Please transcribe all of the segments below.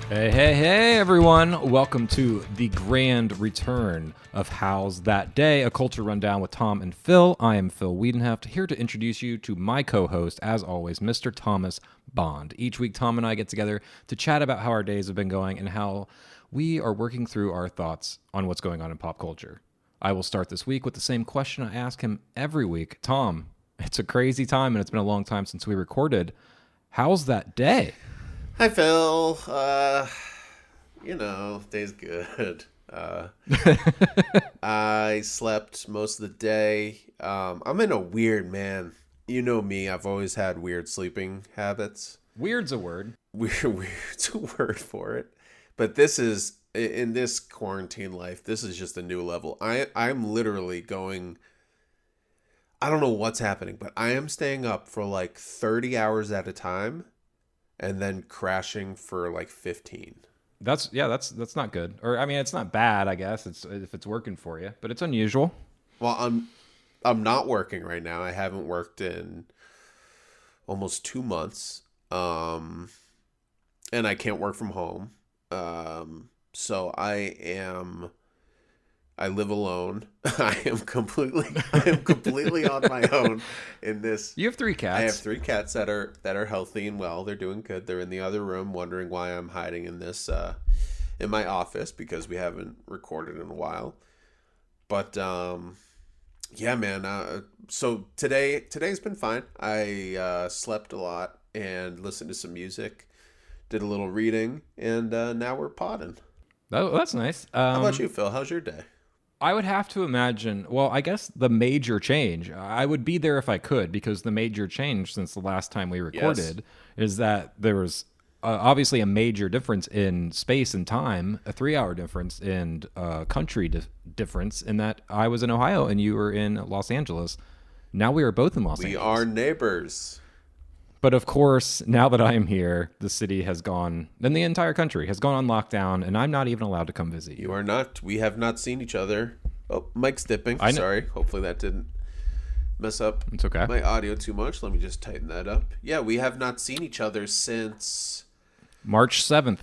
Hey, everyone. Welcome to the grand return of How's That Day, a culture rundown with Tom and Phil. I am Phil Wiedenheft, here to introduce you to my co-host, as always, Mr. Thomas Bond. Each week, Tom and I get together to chat about how our days have been going and how we are working through our thoughts on what's going on in pop culture. I will start this week with the same question I ask him every week. Tom, it's a crazy time and it's been a long time since we recorded. How's that day? Hi, Phil. Day's good. I slept most of the day. I'm in a weird, man. You know me. I've always had weird sleeping habits. Weird's a word. Weird's a word for it. But this is, in this quarantine life, this is just a new level. I'm literally going, I don't know what's happening, but I am staying up for like 30 hours at a time and then crashing for like 15. That's not good. Or I mean, it's not bad, I guess. It's if it's working for you, but it's unusual. Well, I'm not working right now. I haven't worked in almost 2 months. And I can't work from home. So I live alone. I am completely on my own in this. You have 3 cats. I have 3 cats that are healthy and well. They're doing good. They're in the other room wondering why I'm hiding in this in my office because we haven't recorded in a while. But yeah, man. So today's been fine. I slept a lot and listened to some music, did a little reading, and now we're podding. Oh, that's nice. How about you, Phil? How's your day? I would have to imagine, well, I guess the major change, I would be there if I could, because the major change since the last time we recorded is that there was obviously a major difference in space and time, a 3-hour difference in country difference, in that I was in Ohio and you were in Los Angeles. Now we are both in Los Angeles. We are neighbors. But of course, now that I am here, the city has gone, and the entire country has gone on lockdown, and I'm not even allowed to come visit you. You are not. We have not seen each other. Oh, Mike's dipping. Sorry. Hopefully that didn't mess up It's okay. my audio too much. Let me just tighten that up. Yeah, we have not seen each other since... March 7th.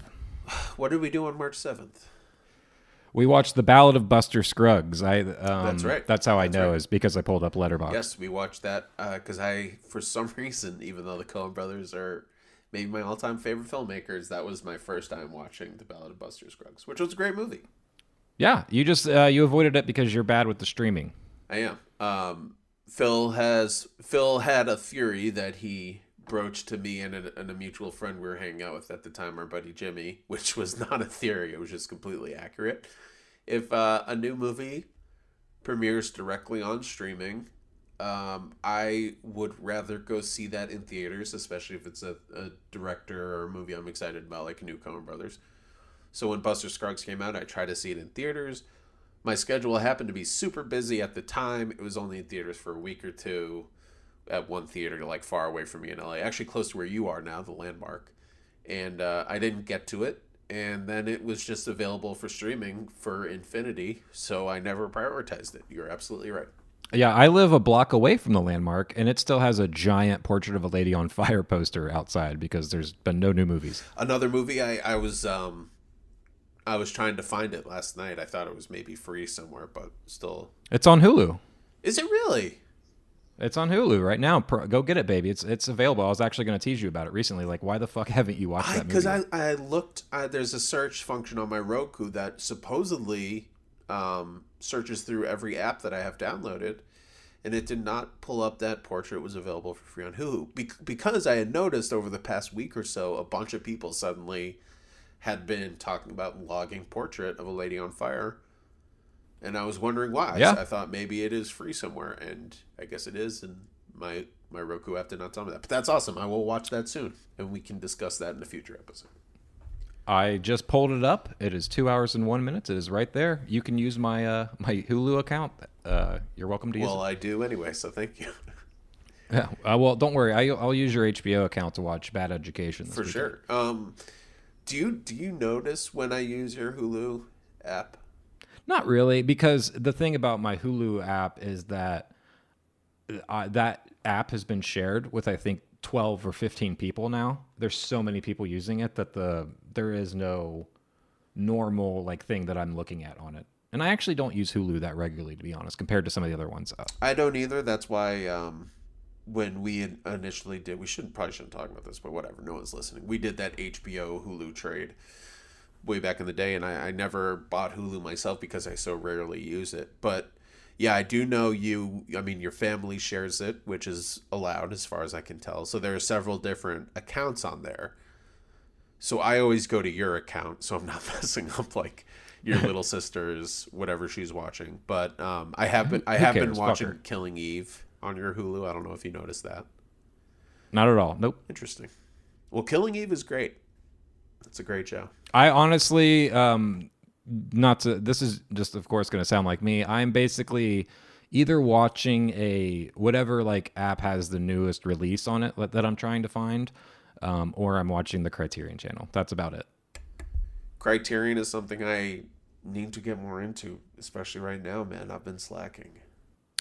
What did we do on March 7th? We watched The Ballad of Buster Scruggs. That's right. That's how I know right. is because I pulled up Letterboxd. Yes, we watched that because for some reason, even though the Coen brothers are maybe my all-time favorite filmmakers, that was my first time watching The Ballad of Buster Scruggs, which was a great movie. Yeah, you just you avoided it because you're bad with the streaming. I am. Phil had a theory that he broached to me and a mutual friend we were hanging out with at the time, our buddy Jimmy, which was not a theory. It was just completely accurate. If a new movie premieres directly on streaming, I would rather go see that in theaters, especially if it's a director or a movie I'm excited about, like new Coen Brothers. So when Buster Scruggs came out, I tried to see it in theaters. My schedule happened to be super busy at the time. It was only in theaters for a week or two at one theater, like far away from me in LA, actually close to where you are now, the Landmark. And I didn't get to it. And then it was just available for streaming for infinity, so I never prioritized it. You're absolutely right. Yeah, I live a block away from the Landmark, and it still has a giant Portrait of a Lady on Fire poster outside because there's been no new movies. Another movie I was trying to find it last night. I thought it was maybe free somewhere, but still. It's on Hulu. Is it really? It's on Hulu right now. Go get it, baby. It's available. I was actually going to tease you about it recently. Like, why the fuck haven't you watched that movie? Because I looked, there's a search function on my Roku that supposedly searches through every app that I have downloaded, and it did not pull up that Portrait was available for free on Hulu. Because I had noticed over the past week or so, a bunch of people suddenly had been talking about logging Portrait of a Lady on Fire. And I was wondering why. Yeah. I thought maybe it is free somewhere, and I guess it is, and my Roku app did not tell me that. But that's awesome. I will watch that soon, and we can discuss that in a future episode. I just pulled it up. It is 2 hours and 1 minute. It is right there. You can use my my Hulu account. You're welcome to use it. Well, I do anyway, so thank you. Yeah. Well, don't worry. I'll use your HBO account to watch Bad Education this For weekend. sure. Do you notice when I use your Hulu app? Not really, because the thing about my Hulu app is that that app has been shared with, I think, 12 or 15 people now. There's so many people using it that there is no normal like thing that I'm looking at on it. And I actually don't use Hulu that regularly, to be honest, compared to some of the other ones. I don't either. That's why when we initially did, we probably shouldn't talk about this, but whatever. No one's listening. We did that HBO Hulu trade way back in the day, and I never bought Hulu myself because I so rarely use it. But yeah, I do know your family shares it, which is allowed as far as I can tell. So there are several different accounts on there. So I always go to your account, so I'm not messing up like your little sister's whatever she's watching. But I have been watching Killing Eve on your Hulu. I don't know if you noticed that. Not at all. Nope. Interesting. Well, Killing Eve is great. It's a great show. I honestly, this is just, of course, going to sound like me. I'm basically either watching whatever like app has the newest release on it that I'm trying to find, or I'm watching the Criterion channel. That's about it. Criterion is something I need to get more into, especially right now, man. I've been slacking.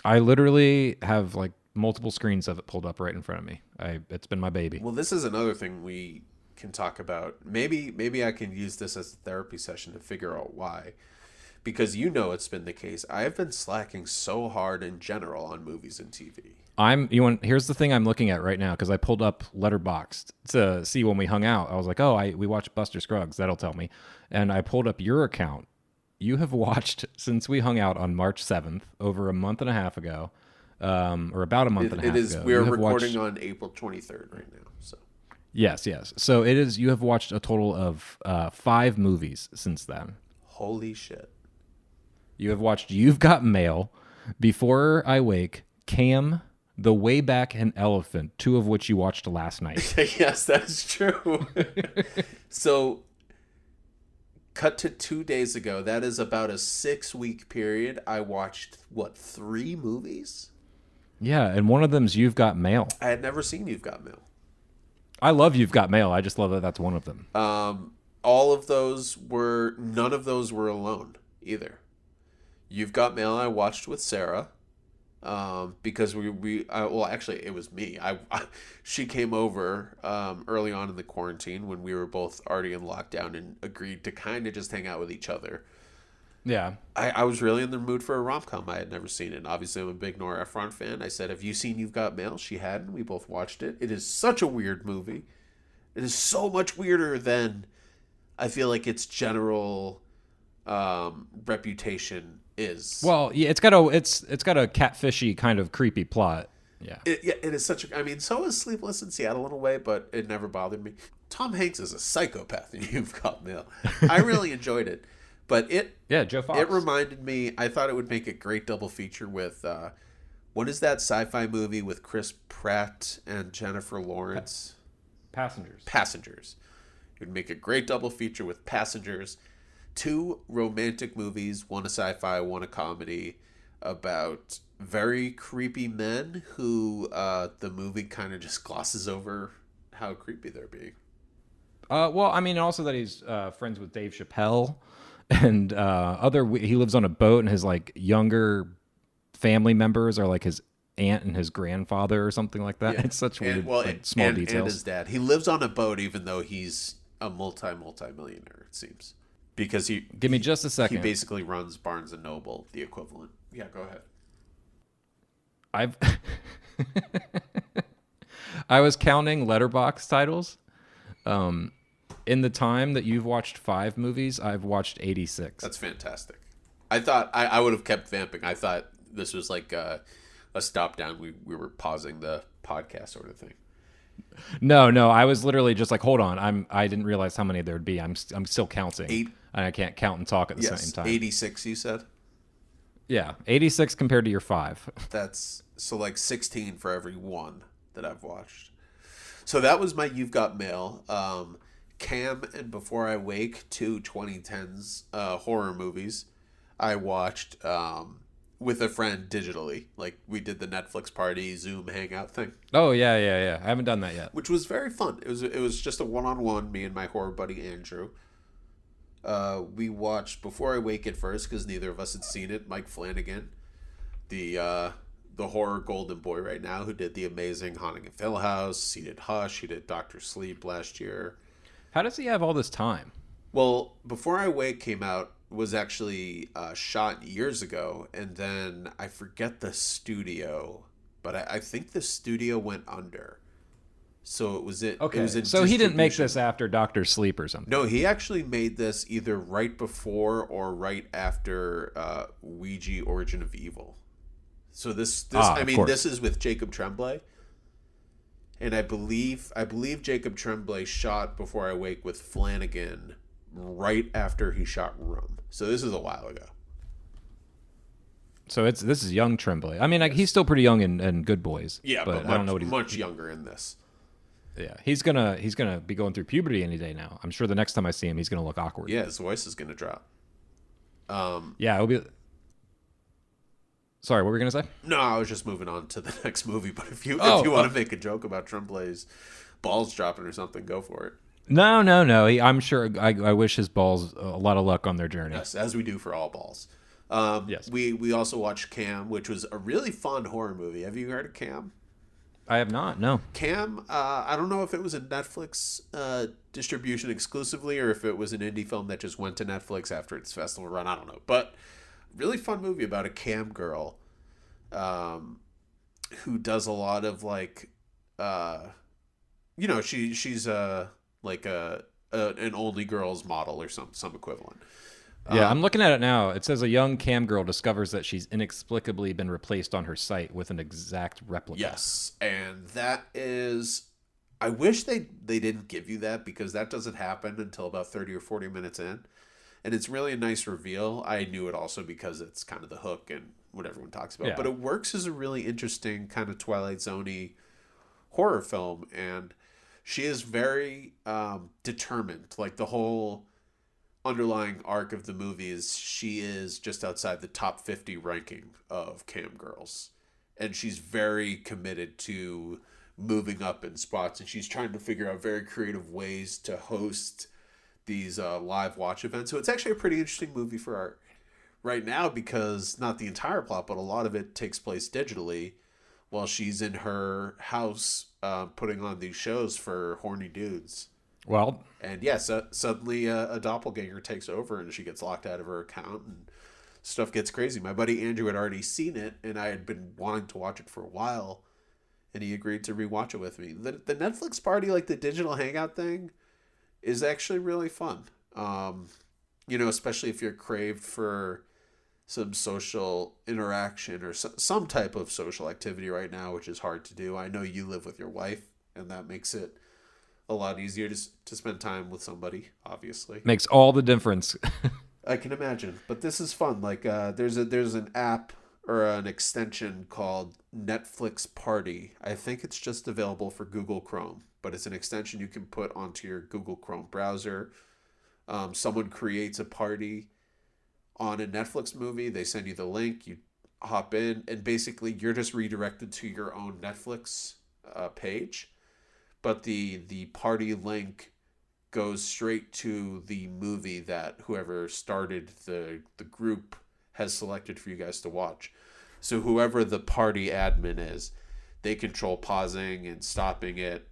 I literally have like multiple screens of it pulled up right in front of me. It's been my baby. Well, this is another thing we can talk about. Maybe I can use this as a therapy session to figure out why. Because it's been the case. I have been slacking so hard in general on movies and TV. Here's the thing I'm looking at right now, because I pulled up Letterboxd to see when we hung out. I was like, we watched Buster Scruggs. That'll tell me. And I pulled up your account. You have watched, since we hung out on March 7th, over a month and a half ago, or about a month and a half ago. We're recording on April 23rd right now. So Yes. So you have watched a total of 5 movies since then. Holy shit. You have watched You've Got Mail, Before I Wake, Cam, The Way Back, and Elephant, 2 of which you watched last night. Yes, that's true. So, cut to 2 days ago. That is about a 6-week period. I watched, 3 movies? Yeah, and one of them's You've Got Mail. I had never seen You've Got Mail. I love You've Got Mail. I just love that that's one of them. None of those were alone either. You've Got Mail I watched with Sarah, because actually it was me. She came over early on in the quarantine when we were both already in lockdown and agreed to kind of just hang out with each other. Yeah. I was really in the mood for a rom-com. I had never seen it. Obviously, I'm a big Nora Ephron fan. I said, have you seen You've Got Mail? She hadn't. We both watched it. It is such a weird movie. It is so much weirder than I feel like its general reputation is. Well, yeah, it's got a catfishy kind of creepy plot. Yeah. It is such a... I mean, so is Sleepless in Seattle in a way, but it never bothered me. Tom Hanks is a psychopath in You've Got Mail. I really enjoyed it. But Joe Fox. It reminded me, I thought it would make a great double feature with, what is that sci-fi movie with Chris Pratt and Jennifer Lawrence? Passengers. It would make a great double feature with Passengers. 2 romantic movies, one a sci-fi, one a comedy, about very creepy men who the movie kind of just glosses over how creepy they're being. Well, I mean, also that he's friends with Dave Chappelle. And he lives on a boat, and his like younger family members are like his aunt and his grandfather or something like that. Yeah. It's such weird, small details. And his dad. He lives on a boat, even though he's a multi-millionaire. It seems because give me just a second. He basically runs Barnes and Noble, the equivalent. Yeah, go ahead. I was counting Letterboxd titles. In the time that you've watched 5 movies, I've watched 86. That's fantastic. I thought I would have kept vamping. I thought this was like a stop down. We were pausing the podcast sort of thing. No. I was literally just like, hold on. I didn't realize how many there would be. I'm still counting. 8. And I can't count and talk at the same time. 86, you said? Yeah, 86 compared to your 5. That's so like 16 for every one that I've watched. So that was my You've Got Mail. Cam and Before I Wake, 2 2010s horror movies I watched with a friend digitally. Like we did the Netflix party Zoom hangout thing. Oh yeah. I haven't done that yet. Which was very fun. It was just a one-on-one, me and my horror buddy Andrew. We watched Before I Wake at first because neither of us had seen it. Mike Flanagan, the the horror golden boy right now who did the amazing Haunting of Hill House. He did Hush. He did Doctor Sleep last year. How does he have all this time? Well, Before I Wake came out was actually shot years ago, and then I forget the studio, but I think the studio went under. So it was it. Okay, It was in so he didn't make distribution. this after Doctor Sleep or something. No, he actually made this either right before or right after Ouija: Origin of Evil. So Of course. this is with Jacob Tremblay, and I believe Jacob Tremblay shot Before I Wake with Flanagan right after he shot Room. So this is a while ago. So this is young Tremblay. I mean, like, he's still pretty young in Good Boys. Yeah, but I don't know what he's much younger in this. Yeah, he's gonna be going through puberty any day now. I'm sure the next time I see him, he's gonna look awkward. Yeah, his voice is gonna drop. Yeah, it'll be. Sorry, what were we gonna say? No, I was just moving on to the next movie. But if you Oh, want to make a joke about Tremblay's balls dropping or something, go for it. No. I'm sure. I wish his balls a lot of luck on their journey. Yes, as we do for all balls. Yes. We also watched Cam, which was a really fun horror movie. Have you heard of Cam? I have not. No. Cam, I don't know if it was a Netflix distribution exclusively or if it was an indie film that just went to Netflix after its festival run. I don't know. But really fun movie about a cam girl who does a lot of like, she's like an only girls model or some equivalent. Yeah, I'm looking at it now. It says a young cam girl discovers that she's inexplicably been replaced on her site with an exact replica. Yes, and that is... I wish they didn't give you that because that doesn't happen until about 30 or 40 minutes in. And it's really a nice reveal. I knew it also because it's kind of the hook and what everyone talks about. Yeah. But it works as a really interesting kind of Twilight Zone-y horror film. And she is very determined. Like the whole underlying arc of the movie is she is just outside the top 50 ranking of cam girls. And she's very committed to moving up in spots. And she's trying to figure out very creative ways to host these live watch events. So it's actually a pretty interesting movie for art right now because not the entire plot, but a lot of it takes place digitally while she's in her house putting on these shows for horny dudes. Well, And yeah, so suddenly a doppelganger takes over and she gets locked out of her account and stuff gets crazy. My buddy Andrew had already seen it and I had been wanting to watch it for a while and he agreed to rewatch it with me. The Netflix party, like the digital hangout thing, is actually really fun. Especially if you're craved for some social interaction or some type of social activity right now, which is hard to do. I know you live with your wife, and that makes it a lot easier to spend time with somebody, obviously. makes all the difference. I can imagine, but this is fun. Like there's an app or an extension called Netflix Party. I think it's just available for Google Chrome, but it's an extension you can put onto your Google Chrome browser. Someone creates a party on a Netflix movie. They send you the link. You hop in, and basically you're just redirected to your own Netflix page. But the party link goes straight to the movie that whoever started the group has selected for you guys to watch. So whoever the party admin is, they control pausing and stopping it.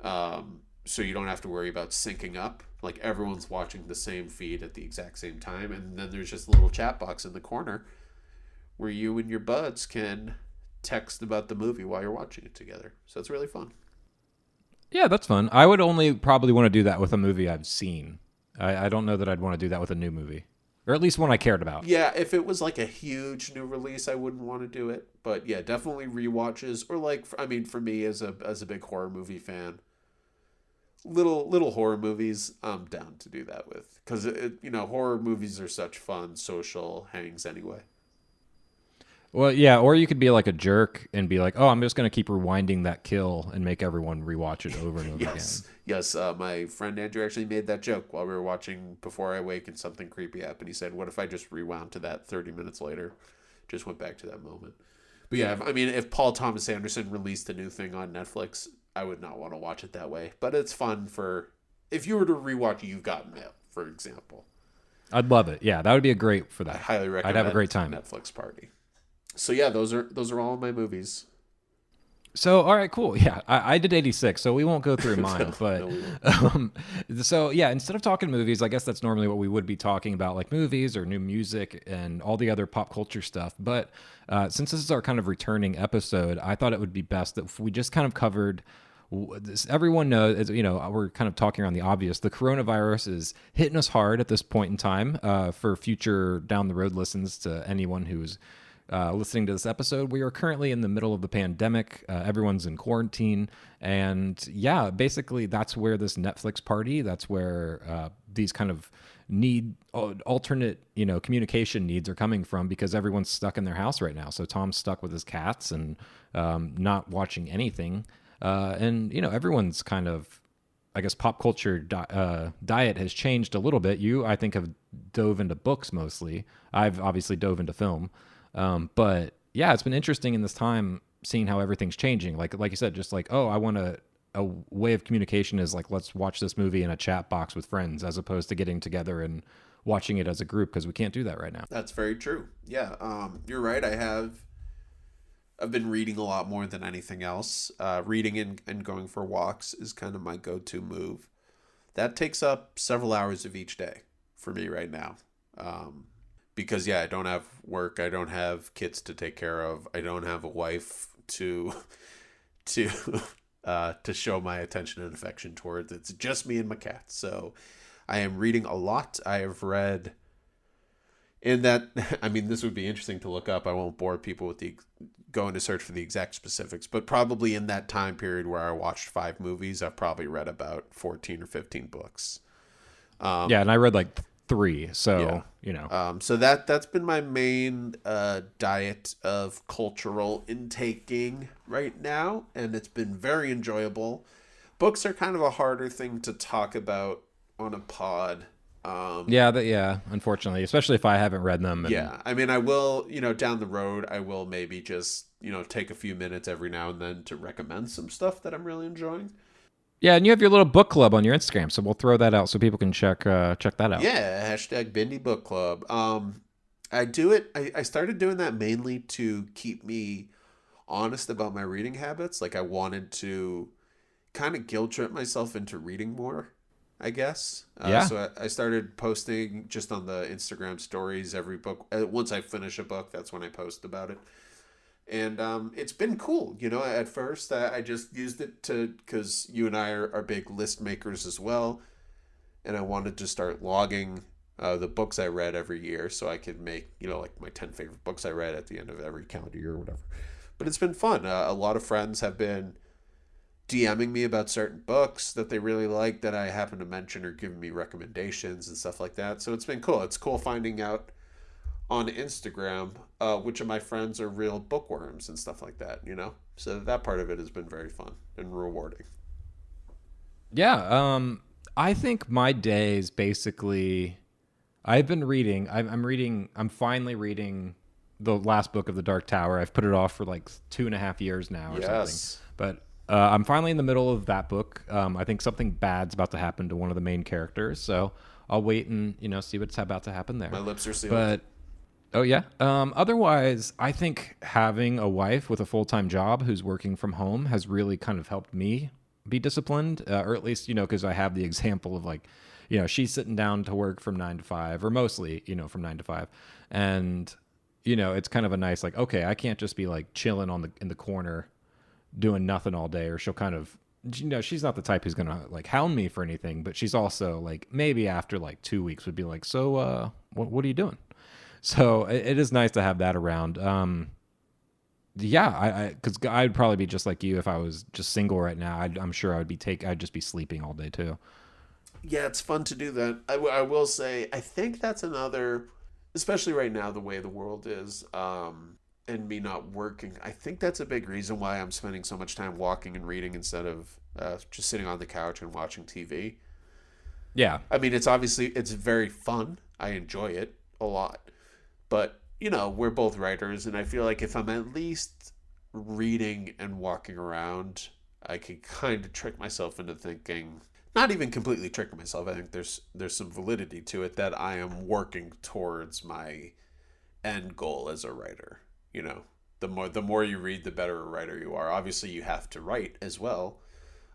So you don't have to worry about syncing up. Like everyone's watching the same feed at the exact same time. And then there's just a little chat box in the corner where you and your buds can text about the movie while you're watching it together. So it's really fun. Yeah, that's fun. I would only probably want to do that with a movie I've seen. I don't know that I'd want to do that with a new movie. Or at least one I cared about. Yeah, if it was like a huge new release, I wouldn't want to do it. But yeah, definitely rewatches. Or like, I mean, for me as a big horror movie fan, little horror movies, I'm down to do that with. Because, horror movies are such fun social hangs anyway. Well, yeah, or you could be like a jerk and be like, oh, I'm just going to keep rewinding that kill and make everyone rewatch it over and over again. Yes. My friend Andrew actually made that joke while we were watching Before I Wake and something creepy happened. He said, what if I just rewound to that 30 minutes later? Just went back to that moment. But yeah, if Paul Thomas Anderson released a new thing on Netflix, I would not want to watch it that way. But it's fun if you were to rewatch You've Got Mail, for example. I'd love it. Yeah, that would be a great for that. I highly recommend I'd have a great time. Netflix Party. So yeah, those are all my movies. So, all right, cool. Yeah, I did 86, so we won't go through mine. No, But no, we won't. um, so, yeah, instead of talking movies, I guess that's normally what we would be talking about, like movies or new music and all the other pop culture stuff. But since this is our kind of returning episode, I thought it would be best that if we just kind of covered this. Everyone knows, we're kind of talking around the obvious. The coronavirus is hitting us hard at this point in time. For future down the road listens to anyone who's listening to this episode, we are currently in the middle of the pandemic. Everyone's in quarantine. And yeah, basically, that's where this Netflix party, that's where these kind of alternate, communication needs are coming from because everyone's stuck in their house right now. So Tom's stuck with his cats and not watching anything. And, everyone's kind of, I guess, pop culture diet has changed a little bit. You, I think, have dove into books mostly. I've obviously dove into film. But yeah, it's been interesting in this time seeing how everything's changing. Like you said, just like, oh, I want a way of communication is like, let's watch this movie in a chat box with friends as opposed to getting together and watching it as a group because we can't do that right now. That's very true. Yeah, you're right. I've been reading a lot more than anything else. Reading and going for walks is kind of my go-to move. That takes up several hours of each day for me right now. Because yeah, I don't have work, I don't have kids to take care of, I don't have a wife to to to show my attention and affection towards. It's just me and my cat. So I am reading a lot. I have read in that I mean this would be interesting to look up. I won't bore people with the going to search for the exact specifics, but probably in that time period where I watched 5 movies, I've probably read about 14 or 15 books. Yeah, and I read like 3, so So that's been my main diet of cultural intaking right now, and it's been very enjoyable. Books are kind of a harder thing to talk about on a pod. Yeah, unfortunately, especially if I haven't read them. Yeah, I mean, I will, down the road, I will maybe just, take a few minutes every now and then to recommend some stuff that I'm really enjoying. Yeah, and you have your little book club on your Instagram, so we'll throw that out so people can check that out. Yeah, hashtag Bindi Book Club. I do it. I started doing that mainly to keep me honest about my reading habits. Like I wanted to kind of guilt trip myself into reading more, I guess. Yeah. So I started posting just on the Instagram stories every book. Once I finish a book, that's when I post about it. And it's been cool. At first I just used it because you and I are big list makers as well. And I wanted to start logging the books I read every year so I could make, like my 10 favorite books I read at the end of every calendar year or whatever. But it's been fun. A lot of friends have been DMing me about certain books that they really like that I happen to mention or giving me recommendations and stuff like that. So it's been cool. It's cool finding out on Instagram which of my friends are real bookworms and stuff like that, So that part of it has been very fun and rewarding. Yeah, I think my days basically. I've been reading. I'm reading. I'm finally reading the last book of the Dark Tower. I've put it off for like 2.5 years now or something. But I'm finally in the middle of that book. I think something bad's about to happen to one of the main characters, so I'll wait and see what's about to happen there. My lips are sealed. But oh yeah. Otherwise, I think having a wife with a full-time job who's working from home has really kind of helped me be disciplined, or at least because I have the example of like, she's sitting down to work from 9 to 5, or mostly from 9 to 5, and it's kind of a nice like, okay, I can't just be like chilling in the corner doing nothing all day, or she'll kind of she's not the type who's gonna like hound me for anything, but she's also like maybe after like 2 weeks would be like, so what are you doing? So it is nice to have that around. Yeah, because I'd probably be just like you if I was just single right now. I'm sure I'd just be sleeping all day too. Yeah, it's fun to do that. I will say, I think that's another, especially right now, the way the world is, and me not working. I think that's a big reason why I'm spending so much time walking and reading instead of just sitting on the couch and watching TV. Yeah. I mean, it's very fun. I enjoy it a lot. But, we're both writers, and I feel like if I'm at least reading and walking around, I can kind of trick myself into thinking, not even completely tricking myself. I think there's some validity to it that I am working towards my end goal as a writer. you know, the more you read, the better a writer you are. Obviously, you have to write as well,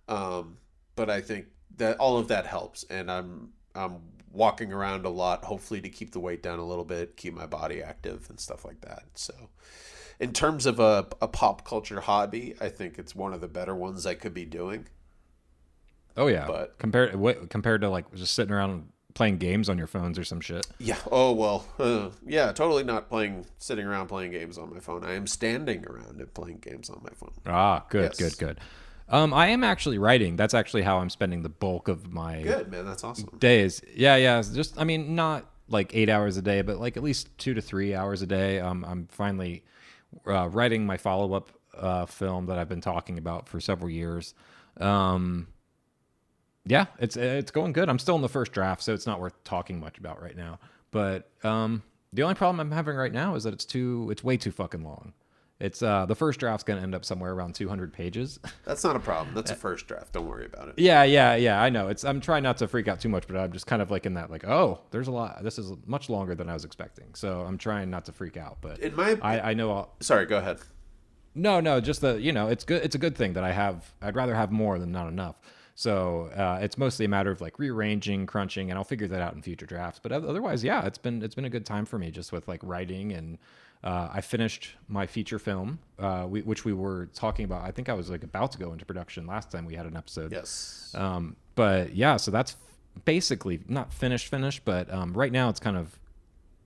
but I think that all of that helps, and I'm walking around a lot, hopefully to keep the weight down a little bit, keep my body active and stuff like that. So, in terms of a pop culture hobby, I think it's one of the better ones I could be doing. Oh yeah, But compared to like just sitting around playing games on your phones or some shit. yeah, oh well, yeah, totally not sitting around playing games on my phone. I am standing around and playing games on my phone. Ah, good, Yes. good, good. I am actually writing. That's actually how I'm spending the bulk of my Good, man. That's awesome. days. Yeah, yeah. It's just, I mean, not like 8 hours a day, but like at least 2 to 3 hours a day. I'm finally writing my follow-up film that I've been talking about for several years. Um, yeah, it's going good. I'm still in the first draft, so it's not worth talking much about right now. But the only problem I'm having right now is that it's way too fucking long. It's the first draft's gonna end up somewhere around 200 pages. That's not a problem. That's a first draft. Don't worry about it. Yeah, yeah, yeah. I know. I'm trying not to freak out too much, but I'm just kind of like in that, like, oh, there's a lot. This is much longer than I was expecting. So I'm trying not to freak out. But In my, I know. sorry, go ahead. No, just that it's good. It's a good thing that I have. I'd rather have more than not enough. So it's mostly a matter of like rearranging, crunching, and I'll figure that out in future drafts. But otherwise, yeah, it's been a good time for me just with like writing and. I finished my feature film, which we were talking about. I think I was like about to go into production last time we had an episode. Yes. But yeah, so that's basically not finished, but right now it's kind of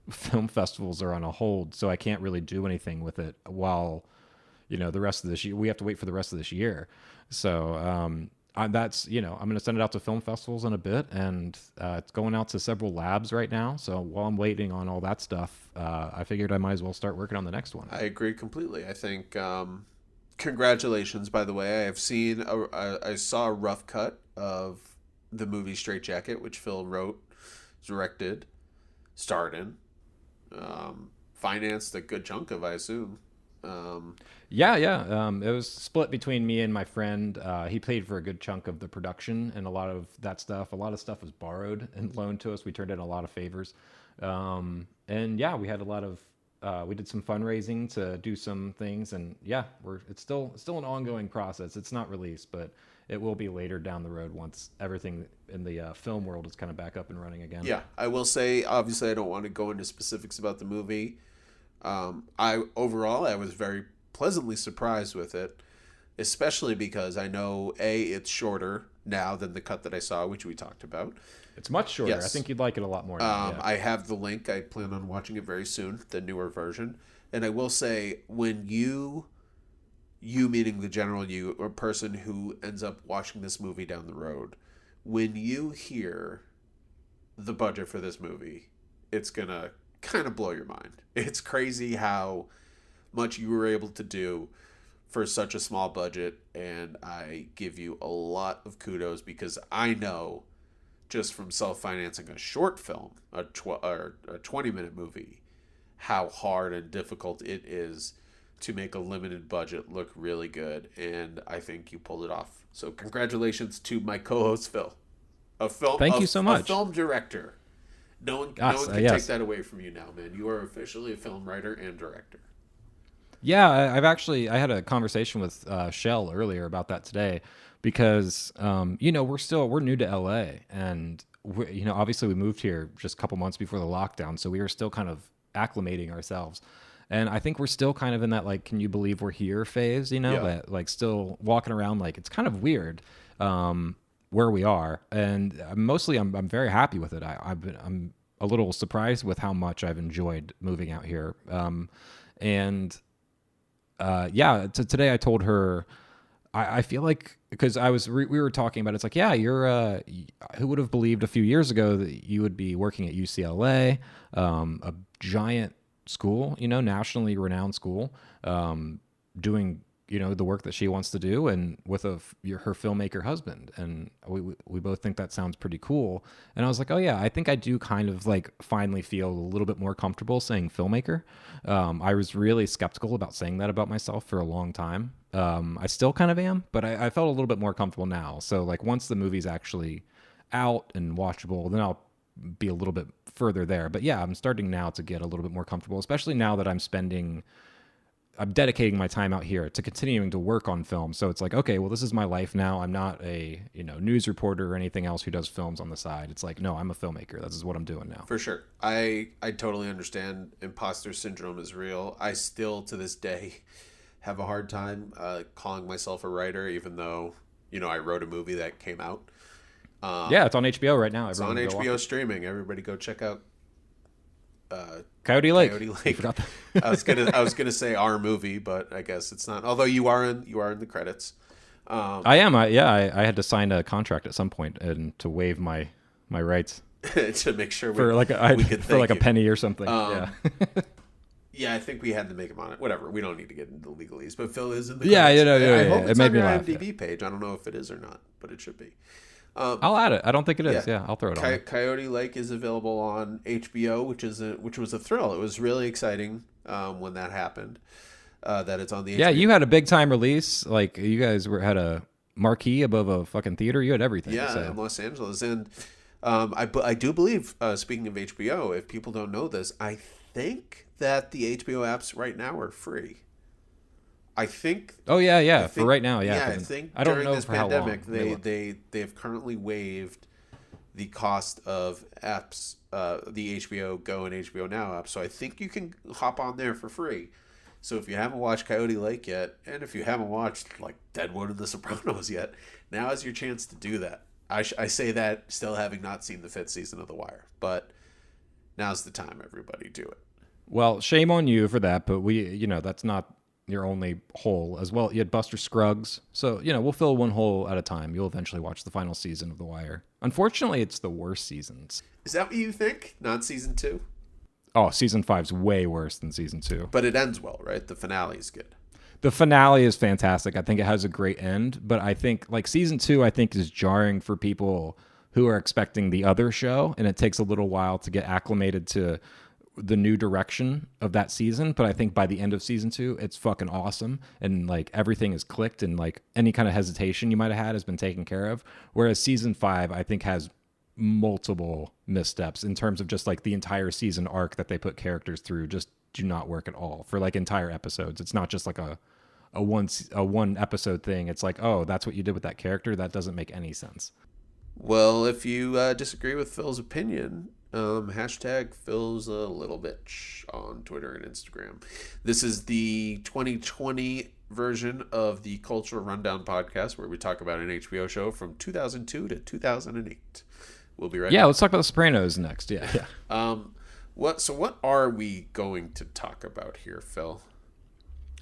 film festivals are on a hold, so I can't really do anything with it while the rest of this year. We have to wait for the rest of this year. So that's I'm going to send it out to film festivals in a bit, and it's going out to several labs right now. So while I'm waiting on all that stuff, I figured I might as well start working on the next one. I agree completely. I think congratulations, by the way. I saw a rough cut of the movie Straight Jacket, which Phil wrote, directed, starred in, financed a good chunk of, I assume. Yeah, yeah. It was split between me and my friend. He paid for a good chunk of the production and a lot of that stuff. A lot of stuff was borrowed and loaned to us. We turned in a lot of favors. And yeah, we had a lot of, we did some fundraising to do some things. And yeah, it's still an ongoing process. It's not released, but it will be later down the road once everything in the film world is kind of back up and running again. Yeah, I will say, obviously, I don't want to go into specifics about the movie. I was very pleasantly surprised with it, especially because I know it's shorter now than the cut that I saw, which we talked about. It's much shorter. Yes. I think you'd like it a lot more. Now, yeah. I have the link. I plan on watching it very soon, the newer version. And I will say, when you meaning the general you, or person who ends up watching this movie down the road, when you hear the budget for this movie, it's gonna kind of blow your mind. It's crazy how much you were able to do for such a small budget, and I give you a lot of kudos because I know just from self-financing a short film, a 20-minute movie, how hard and difficult it is to make a limited budget look really good, and I think you pulled it off. So congratulations to my co-host Phil, Thank you so much. a film director. No one can take that away from you now, man. You are officially a film writer and director. Yeah, I had a conversation with Shell earlier about that today because we're new to LA, and obviously we moved here just a couple months before the lockdown, so we were still kind of acclimating ourselves. And I think we're still kind of in that, like, can you believe we're here phase, Yeah. that, like, still walking around like it's kind of weird where we are. And mostly I'm very happy with it. I'm a little surprised with how much I've enjoyed moving out here. Today I told her, I feel like, because we were talking about it, it's like, yeah, you're who would have believed a few years ago that you would be working at UCLA, a giant school, nationally renowned school, doing the work that she wants to do, and with her filmmaker husband, and we both think that sounds pretty cool. And I was like, oh yeah, I think I do kind of like finally feel a little bit more comfortable saying filmmaker. I was really skeptical about saying that about myself for a long time. I still kind of am, but I felt a little bit more comfortable now. So like once the movie's actually out and watchable, then I'll be a little bit further there. But yeah, I'm starting now to get a little bit more comfortable, especially now that I'm spending I'm dedicating my time out here to continuing to work on film. So it's like, okay, well, this is my life now. I'm not a news reporter or anything else who does films on the side. It's like, no, I'm a filmmaker. This is what I'm doing now. For sure. I totally understand. Imposter syndrome is real. I still, to this day, have a hard time calling myself a writer, even though, I wrote a movie that came out. Yeah, it's on HBO right now. It's on HBO streaming. Everybody go check out Coyote Lake. Coyote Lake. I was gonna say our movie, but I guess it's not. Although you are in the credits. I am. I had to sign a contract at some point and to waive my rights to make sure for a penny or something. Yeah. Yeah, I think we had to make him on it. Whatever. We don't need to get into the legalese, but Phil is in the credits. I hope it's it made on me your laugh. IMDb page. I don't know if it is or not, but it should be. I'll add it. I don't think it is. Yeah, I'll throw it on. Coyote Lake is available on HBO, which was a thrill. It was really exciting when that happened. That it's on the HBO. Yeah, you had a big time release. Like you guys had a marquee above a fucking theater. You had everything. Yeah, in Los Angeles, and I do believe. Speaking of HBO, if people don't know this, I think that the HBO apps right now are free. I think. Oh yeah. For right now, yeah. Yeah, I think I don't during know this for pandemic, how long. they have currently waived the cost of apps, the HBO Go and HBO Now apps. So I think you can hop on there for free. So if you haven't watched Coyote Lake yet, and if you haven't watched like Deadwood and The Sopranos yet, now is your chance to do that. I say that still having not seen the 5th season of The Wire, but now's the time. Everybody do it. Well, shame on you for that, but that's not your only hole as well. You had Buster Scruggs. So, we'll fill one hole at a time. You'll eventually watch the final season of The Wire. Unfortunately, it's the worst seasons. Is that what you think? Not season 2? Oh, season 5's way worse than season 2. But it ends well, right? The finale is good. The finale is fantastic. I think it has a great end, but I think like season 2, I think is jarring for people who are expecting the other show, and it takes a little while to get acclimated to the new direction of that season. But I think by the end of season 2, it's fucking awesome, and like everything is clicked, and like any kind of hesitation you might have had has been taken care of. Whereas season 5, I think, has multiple missteps in terms of just like the entire season arc that they put characters through just do not work at all for like entire episodes. It's not just like a one episode thing. It's like, oh, that's what you did with that character. That doesn't make any sense. Well, if you disagree with Phil's opinion, hashtag Phil's a little bitch on Twitter and Instagram. This is the 2020 version of the Cultural Rundown podcast, where we talk about an HBO show from 2002 to 2008. We'll be right back. Let's talk about The Sopranos next. Yeah. What are we going to talk about here, Phil?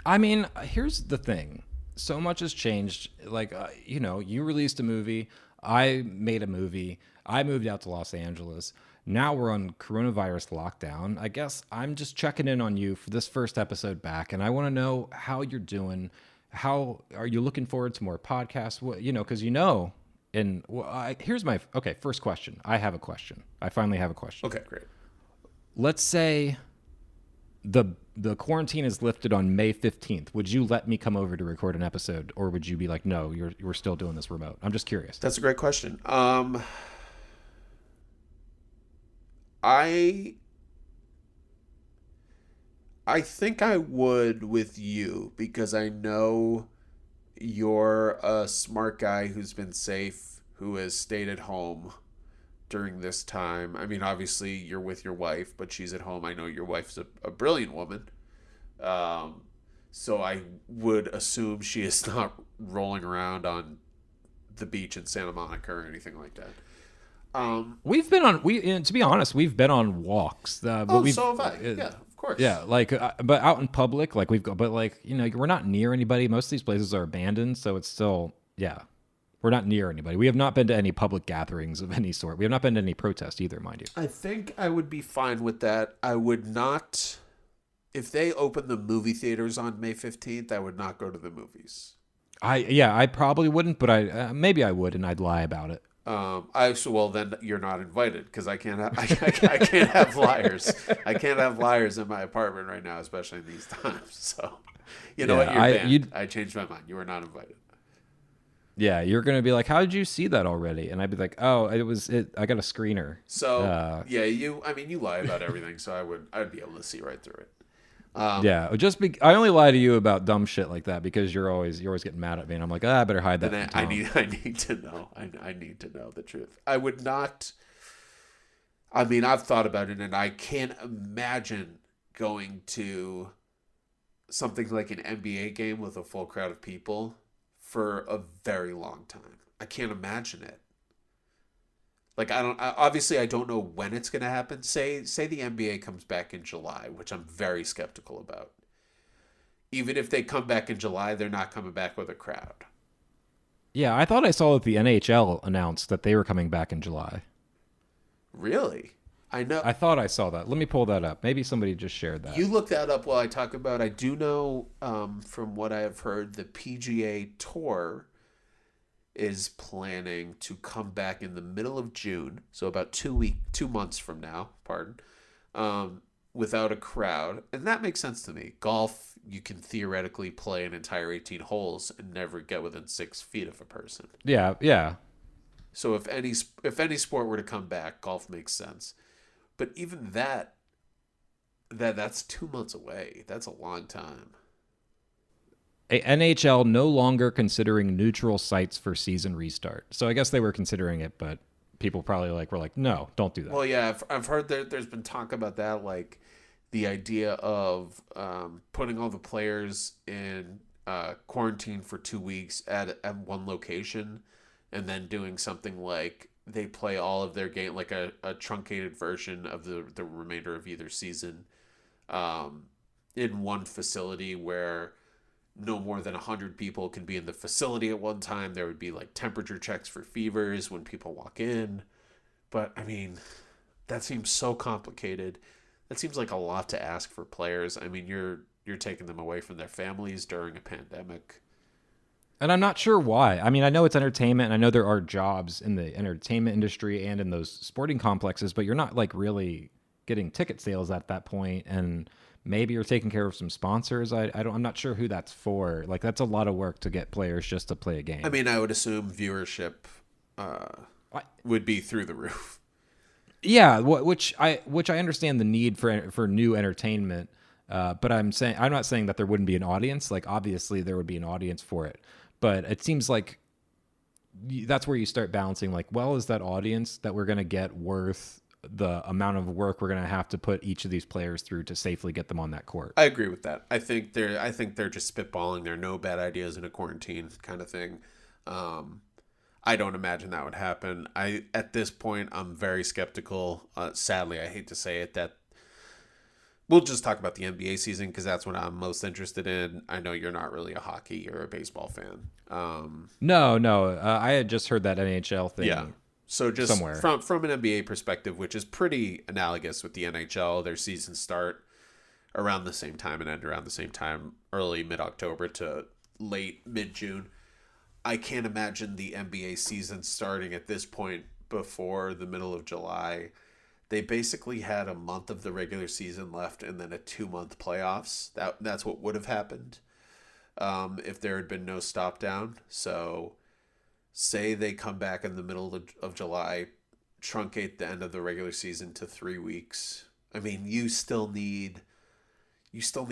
I mean, here's the thing. So much has changed. Like, you released a movie. I made a movie. I moved out to Los Angeles. Now we're on coronavirus lockdown. I guess I'm just checking in on you for this first episode back, and I want to know how you're doing. How are you looking forward to more podcasts? Because here's my first question. I have a question. I finally have a question. Okay, great. Let's say the quarantine is lifted on May 15th. Would you let me come over to record an episode, or would you be like, no, we're still doing this remote? I'm just curious. That's a great question. I think I would with you, because I know you're a smart guy who's been safe, who has stayed at home during this time. I mean, obviously you're with your wife, but she's at home. I know your wife's a brilliant woman. So I would assume she is not rolling around on the beach in Santa Monica or anything like that. We've been on, to be honest, we've been on walks. So have I. Yeah, of course. Yeah, but out in public, we're not near anybody. Most of these places are abandoned, so it's still, we're not near anybody. We have not been to any public gatherings of any sort. We have not been to any protests either, mind you. I think I would be fine with that. I would not, if they open the movie theaters on May 15th, I would not go to the movies. I probably wouldn't, but maybe I would, and I'd lie about it. Then you're not invited, because I can't have liars. I can't have liars in my apartment right now, especially in these times. So, what? You're banned. I changed my mind. You are not invited. Yeah, you're gonna be like, how did you see that already? And I'd be like, oh, I got a screener. So you lie about everything, so I'd be able to see right through it. Yeah, I only lie to you about dumb shit like that because you're always getting mad at me, and I'm like, I better hide that And from Tom. I need to know. I need to know the truth. I would not. I mean, I've thought about it, and I can't imagine going to something like an NBA game with a full crowd of people for a very long time. I can't imagine it. Like obviously I don't know when it's going to happen. Say the NBA comes back in July, which I'm very skeptical about. Even if they come back in July, they're not coming back with a crowd. Yeah, I thought I saw that the NHL announced that they were coming back in July. Really? I know. I thought I saw that. Let me pull that up. Maybe somebody just shared that. You look that up while I talk about. I do know from what I have heard, the PGA Tour is planning to come back in the middle of June, so about 2 months from now. Pardon, without a crowd, and that makes sense to me. Golf, you can theoretically play an entire 18 holes and never get within 6 feet of a person. Yeah, yeah. So if any sport were to come back, golf makes sense. But even that's 2 months away. That's a long time. NHL no longer considering neutral sites for season restart. So I guess they were considering it, but people probably were like, no, don't do that. Well, yeah, I've heard there's been talk about that, like the idea of putting all the players in quarantine for 2 weeks at one location, and then doing something like they play all of their game, like a truncated version of the remainder of either season in one facility where no more than 100 people can be in the facility at one time. There would be like temperature checks for fevers when people walk in. But I mean, that seems so complicated. That seems like a lot to ask for players. I mean, you're taking them away from their families during a pandemic. And I'm not sure why. I mean, I know it's entertainment, and I know there are jobs in the entertainment industry and in those sporting complexes, but you're not really getting ticket sales at that point, and maybe you're taking care of some sponsors. I'm not sure who that's for. Like, that's a lot of work to get players just to play a game. I mean, I would assume viewership would be through the roof. Yeah, which I understand the need for new entertainment, but I'm not saying that there wouldn't be an audience. Like, obviously there would be an audience for it, but it seems like that's where you start balancing. Like, well, is that audience that we're gonna get worth the amount of work we're gonna have to put each of these players through to safely get them on that court? I agree with that. I think they're just spitballing. There are no bad ideas in a quarantine kind of thing. I don't imagine that would happen. At this point, I'm very skeptical. Sadly, I hate to say it, that we'll just talk about the NBA season because that's what I'm most interested in. I know you're not really a hockey or a baseball fan. No. I had just heard that NHL thing. Yeah. So just somewhere. from an NBA perspective, which is pretty analogous with the NHL, their seasons start around the same time and end around the same time, early mid-October to late mid-June. I can't imagine the NBA season starting at this point before the middle of July. They basically had a month of the regular season left and then a 2-month playoffs. That's what would have happened if there had been no stop down. So say they come back in the middle of July, truncate the end of the regular season to 3 weeks. I mean, you still need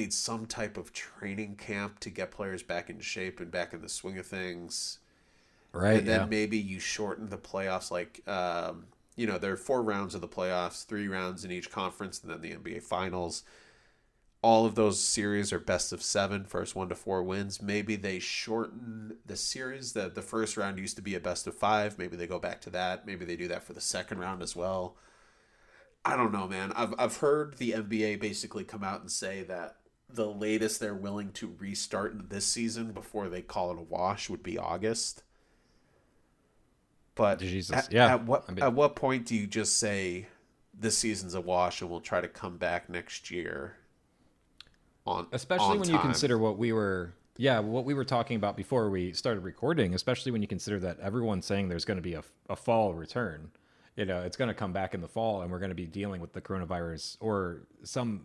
some type of training camp to get players back in shape and back in the swing of things. Right. And then maybe you shorten the playoffs. Like, there are 4 rounds of the playoffs, 3 rounds in each conference, and then the NBA finals. All of those series are best of 7, first 1 to 4 wins. Maybe they shorten the series. The first round used to be a best of 5. Maybe they go back to that. Maybe they do that for the second round as well. I don't know, man. I've heard the NBA basically come out and say that the latest they're willing to restart this season before they call it a wash would be August. But at what point do you just say this season's a wash and we'll try to come back next year? Especially when you consider what we were talking about before we started recording. Especially when you consider that everyone's saying there's going to be a fall return. It's going to come back in the fall, and we're going to be dealing with the coronavirus or some.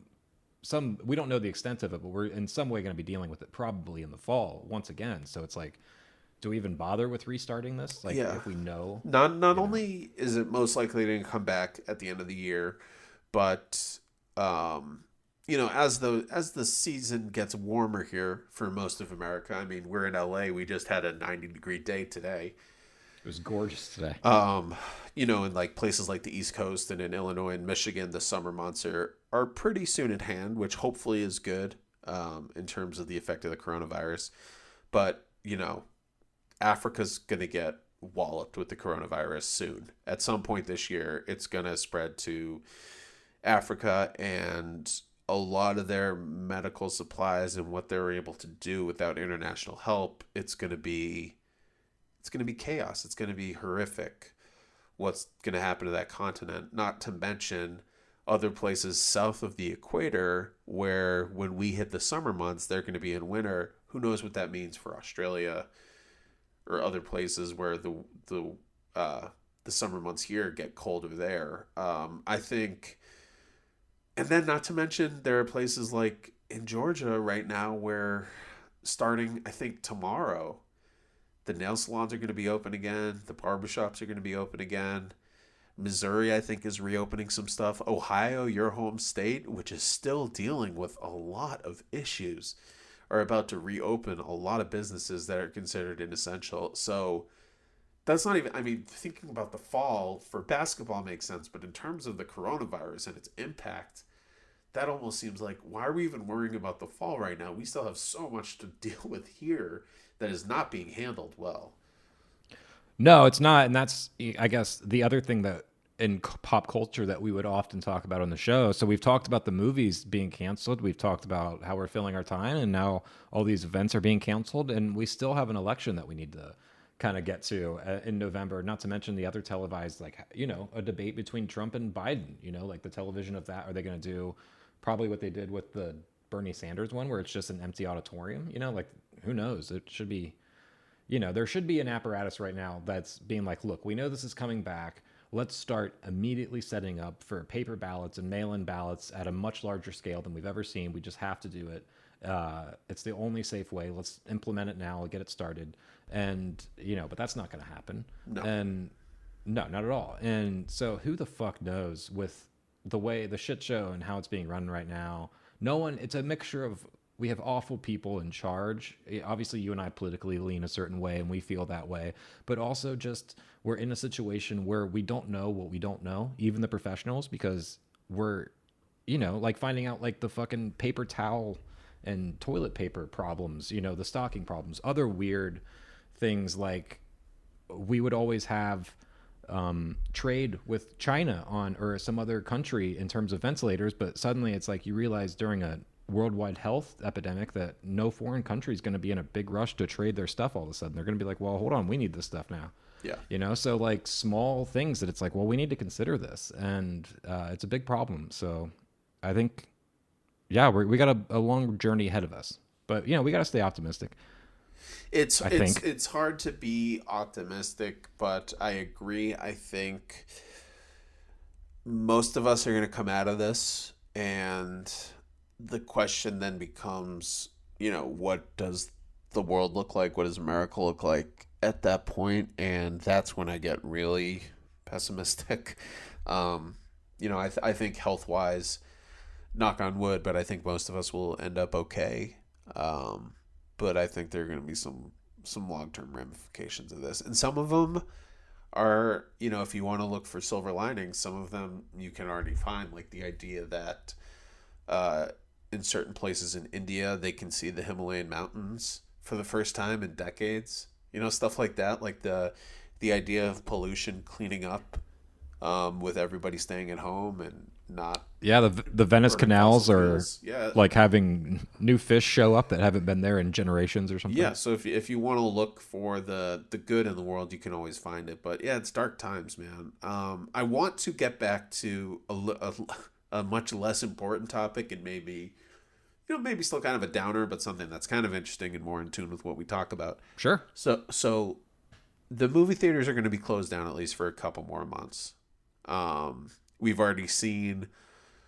We don't know the extent of it, but we're in some way going to be dealing with it probably in the fall once again. So it's like, do we even bother with restarting this? If we know, not only is it most likely to come back at the end of the year, but as the season gets warmer here for most of America. I mean, we're in LA. We just had a 90-degree day today. It was gorgeous today. In like places like the East Coast and in Illinois and Michigan, the summer months are pretty soon at hand, which hopefully is good in terms of the effect of the coronavirus. But, Africa's going to get walloped with the coronavirus soon. At some point this year, it's going to spread to Africa, and a lot of their medical supplies and what they're able to do without international help, it's going to be chaos. It's going to be horrific what's going to happen to that continent, not to mention other places south of the equator where when we hit the summer months, they're going to be in winter. Who knows what that means for Australia or other places where the summer months here get colder there. I think, and then not to mention there are places like in Georgia right now where starting, I think tomorrow, the nail salons are going to be open again. The barbershops are going to be open again. Missouri, I think, is reopening some stuff. Ohio, your home state, which is still dealing with a lot of issues, are about to reopen a lot of businesses that are considered inessential. So that's not even, I mean, thinking about the fall for basketball makes sense, but in terms of the coronavirus and its impact, that almost seems like, why are we even worrying about the fall right now? We still have so much to deal with here that is not being handled well. No, it's not. And that's, I guess, the other thing that in pop culture that we would often talk about on the show. So we've talked about the movies being canceled. We've talked about how we're filling our time, and now all these events are being canceled. And we still have an election that we need to kind of get to in November, not to mention the other televised, like, a debate between Trump and Biden, like the television of that. Are they going to do probably what they did with the Bernie Sanders one, where it's just an empty auditorium? Like, who knows? It should be, there should be an apparatus right now that's being like, look, we know this is coming back. Let's start immediately setting up for paper ballots and mail-in ballots at a much larger scale than we've ever seen. We just have to do it. It's the only safe way. Let's implement it now, get it started. And, but that's not going to happen. No. And no, not at all. And so who the fuck knows with the way the shit show and how it's being run right now? No one, it's a mixture of, we have awful people in charge. Obviously, you and I politically lean a certain way, and we feel that way. But also just we're in a situation where we don't know what we don't know, even the professionals, because we're, like finding out like the fucking paper towel and toilet paper problems, the stocking problems, other weird things like we would always have trade with China or some other country in terms of ventilators. But suddenly it's like you realize during a worldwide health epidemic that no foreign country is going to be in a big rush to trade their stuff all of a sudden. They're going to be like, well, hold on, we need this stuff now. Yeah. So like small things that it's like, well, we need to consider this, and it's a big problem. So I think, yeah, we got a long journey ahead of us, but we got to stay optimistic. It's hard to be optimistic, but I agree. I think most of us are going to come out of this, and the question then becomes, what does the world look like? What does America look like at that point? And that's when I get really pessimistic. I think health-wise, knock on wood, but I think most of us will end up okay. But I think there are going to be some long-term ramifications of this. And some of them are, if you want to look for silver linings, some of them you can already find, like the idea that in certain places in India, they can see the Himalayan mountains for the first time in decades. Stuff like that, like the idea of pollution cleaning up with everybody staying at home and not. Yeah, the Venice canals are like having new fish show up that haven't been there in generations or something. Yeah, so if you want to look for the good in the world, you can always find it. But yeah, it's dark times, man. I want to get back to a much less important topic, and maybe still kind of a downer, but something that's kind of interesting and more in tune with what we talk about. Sure. So the movie theaters are going to be closed down at least for a couple more months. We've already seen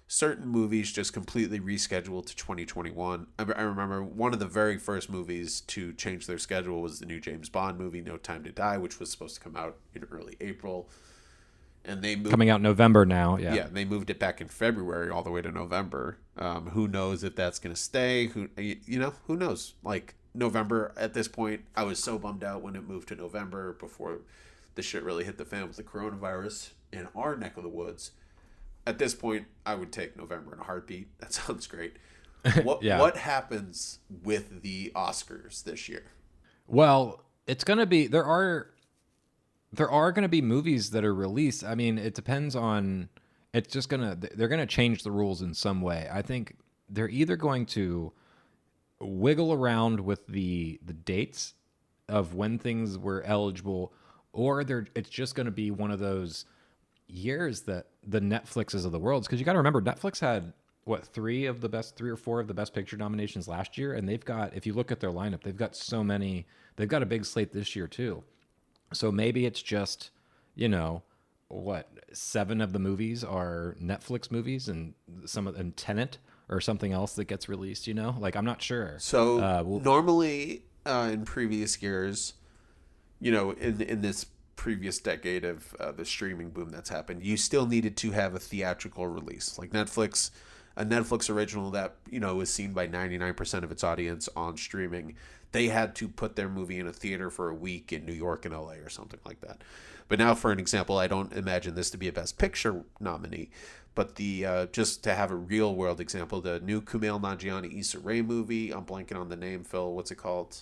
certain movies just completely rescheduled to 2021. I remember one of the very first movies to change their schedule was the new James Bond movie, No Time to Die, which was supposed to come out in early April. and they moved. Coming out November now. Yeah. Yeah, they moved it back in February all the way to November. Who knows if that's going to stay? Who knows? Like November at this point, I was so bummed out when it moved to November before the shit really hit the fan with the coronavirus in our neck of the woods. At this point, I would take November in a heartbeat. That sounds great. What happens with the Oscars this year? Well, it's going to be there are going to be movies that are released. I mean, it depends on it's just going to they're going to change the rules in some way. I think they're either going to wiggle around with the dates of when things were eligible, or it's just going to be one of those years that the Netflixes of the world, because you got to remember Netflix had three or four of the best picture nominations last year, and they've got, if you look at their lineup, they've got so many. They've got a big slate this year too. So maybe it's just, 7 of the movies are Netflix movies, and and Tenet or something else that gets released. Like I'm not sure. So normally in previous years, in this previous decade of the streaming boom that's happened, you still needed to have a theatrical release, like Netflix. A Netflix original that was seen by 99% of its audience on streaming, they had to put their movie in a theater for a week in New York and LA or something like that. But now, for an example, I don't imagine this to be a Best Picture nominee, but the just to have a real world example, the new Kumail Nanjiani Issa Rae movie, I'm blanking on the name, Phil, what's it called?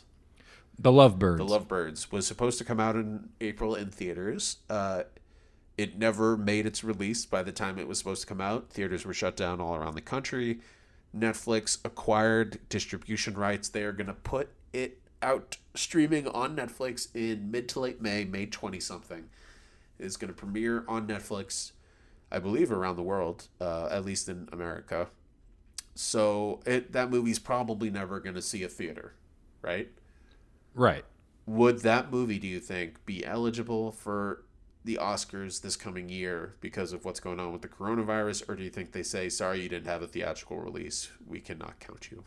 The Lovebirds. The Lovebirds was supposed to come out in April in theaters. It never made its release by the time it was supposed to come out. Theaters were shut down all around the country. Netflix acquired distribution rights. They are going to put it out streaming on Netflix in mid to late May 20-something. It's going to premiere on Netflix, I believe, around the world, at least in America. So that movie's probably never going to see a theater, right? Right. Would that movie, do you think, be eligible for the Oscars this coming year because of what's going on with the coronavirus, or do you think they say, sorry, you didn't have a theatrical release, we cannot count you?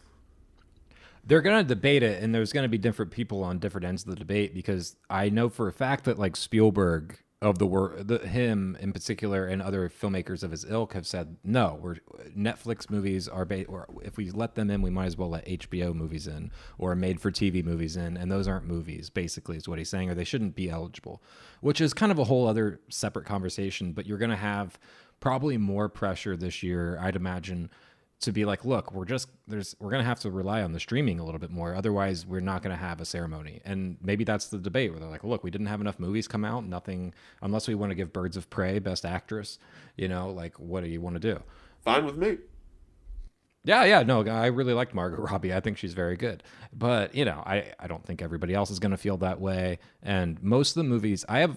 They're going to debate it, and there's going to be different people on different ends of the debate, because I know for a fact that like Spielberg of him in particular and other filmmakers of his ilk have said, no, Netflix movies are or if we let them in, we might as well let HBO movies in or made for TV movies in. And those aren't movies, basically, is what he's saying, or they shouldn't be eligible, which is kind of a whole other separate conversation. But you're going to have probably more pressure this year, I'd imagine, to be like, look, we're going to have to rely on the streaming a little bit more. Otherwise, we're not going to have a ceremony. And maybe that's the debate where they're like, look, we didn't have enough movies come out. Nothing, unless we want to give Birds of Prey Best Actress, like, what do you want to do? Fine with me. Yeah. No, I really liked Margot Robbie. I think she's very good. But, I don't think everybody else is going to feel that way. And most of the movies I